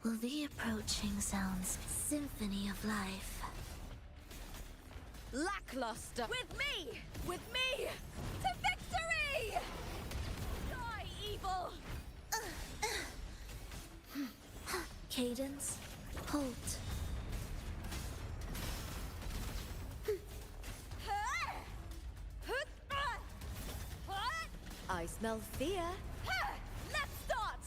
Will the approaching sounds symphony of life? Lackluster! With me! With me! To victory! Die, evil! Cadence? Halt. I smell fear. Let's start!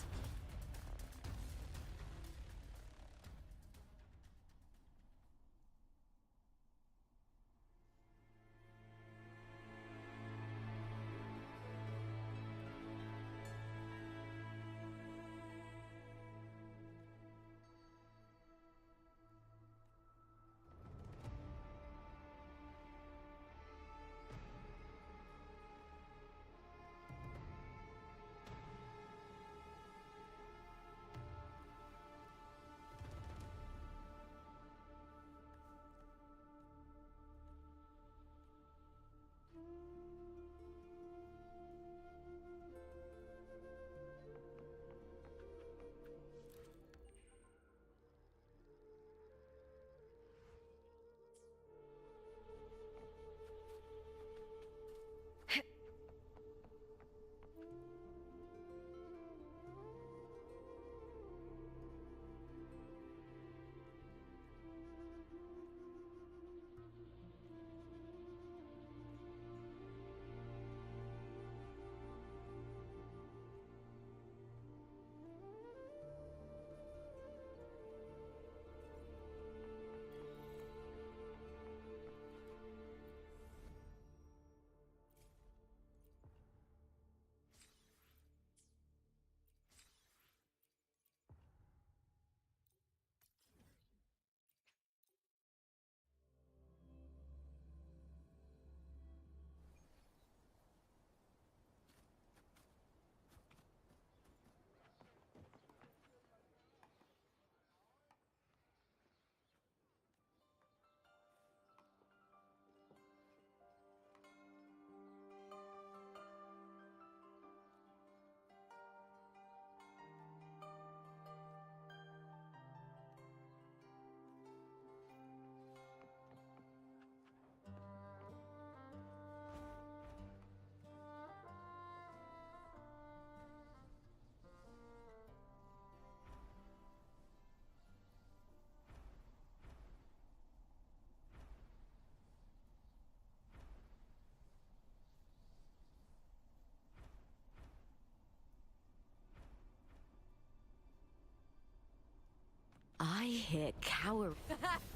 here, cower.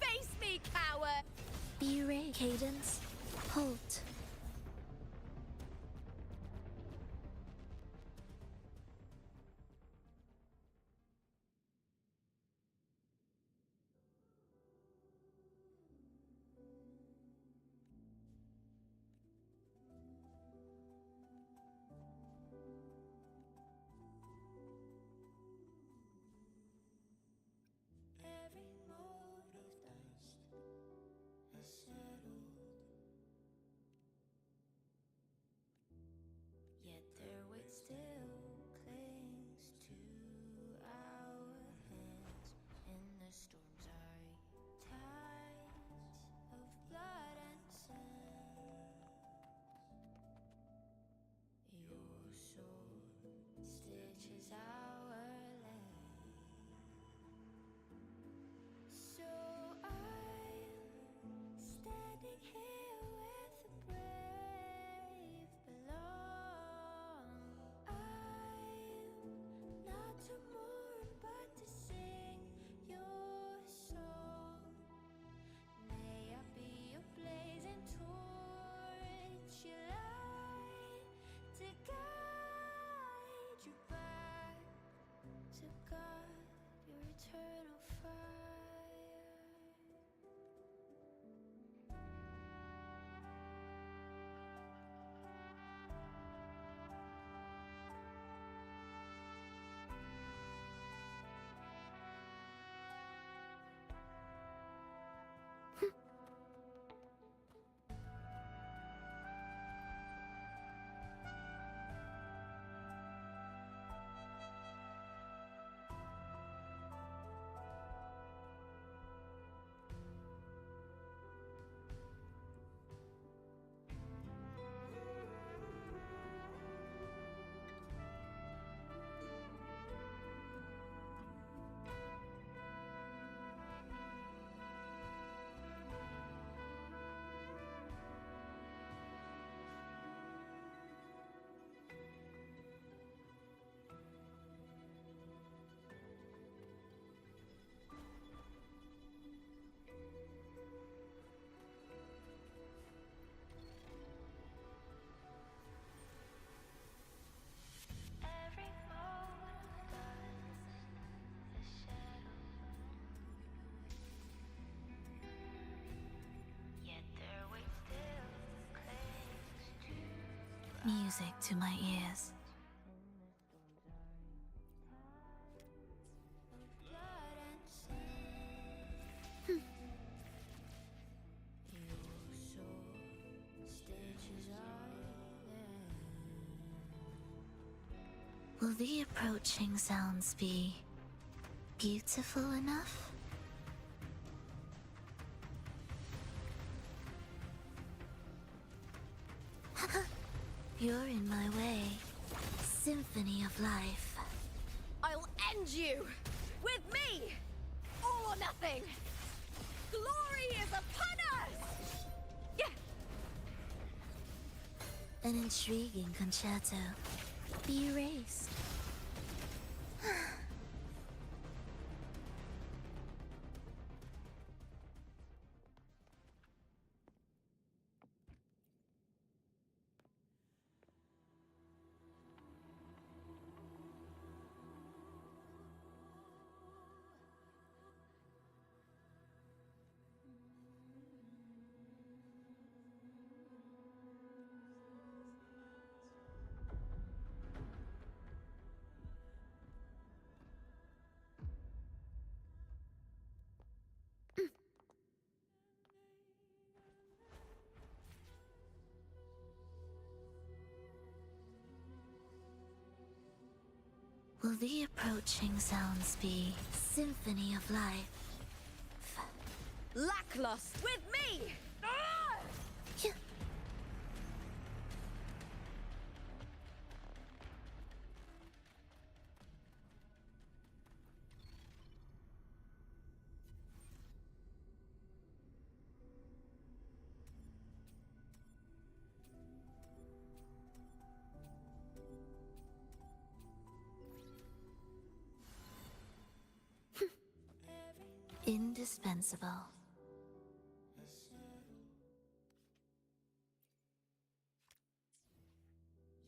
Face me, coward! Be ready. Cadence. Halt. Every mote of dust has settled, yet their weight still clings to our hands. In the storm's eye, tides of blood and sand. Your sword stitches our land. So I'm standing here where the brave belong. I'm not to mourn but to sing your song. May I be your blazing torch, your light to guide you back to God, your eternal fire. Every mote of dust has settled, yet their weight still clings to Music to my ears. blood and sand. Your sword stitches our land. Will the approaching sounds be beautiful enough? You're in my way. Symphony of life. I'll end you! With me! All or nothing! Glory is upon us! Yeah! An intriguing concerto. Be erased. Will the approaching sounds be symphony of life? Lackluster! With me! Ah! indispensable.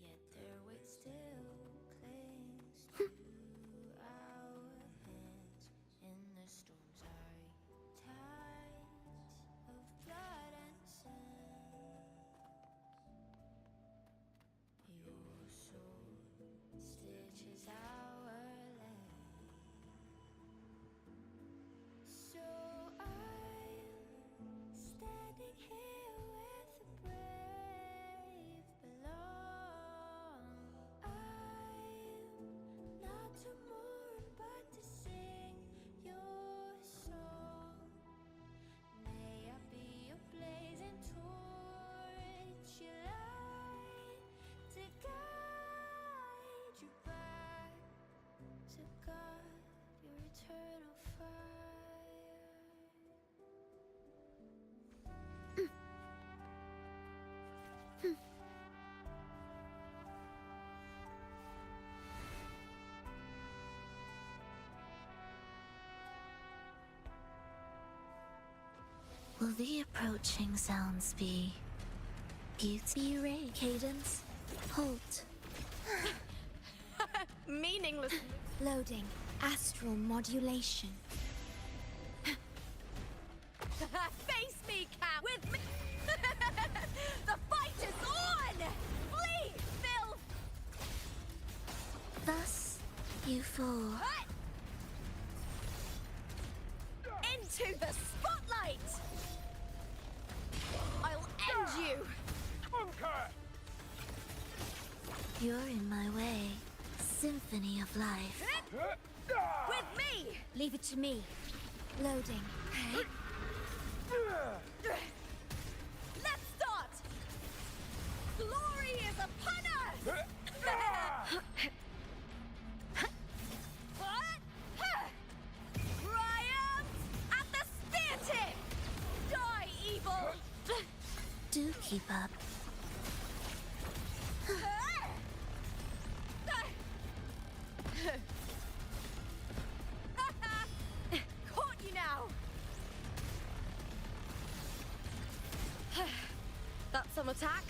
Yet their weight still clings to our hands in the storm's eye, tides of blood and sand. Your sword stitches our land. So I'm standing here with the brave below. I'm not to mourn, but to sing your song. May I be a blazing torch, your light to guide you back to God, your eternal fire. Will the approaching sounds be beauty ray, cadence, halt, Meaningless. loading, astral modulation? Face me, Cap! With me! The fight is on! Flee, filth! Thus, you fall. Into the spotlight! I'll end you! You're in my way. Symphony of life. With me! Leave it to me. Loading. Let's start! Glory is upon us! Triumph at the spear tip! Die, evil! Do keep up. Caught you now! That's some attack.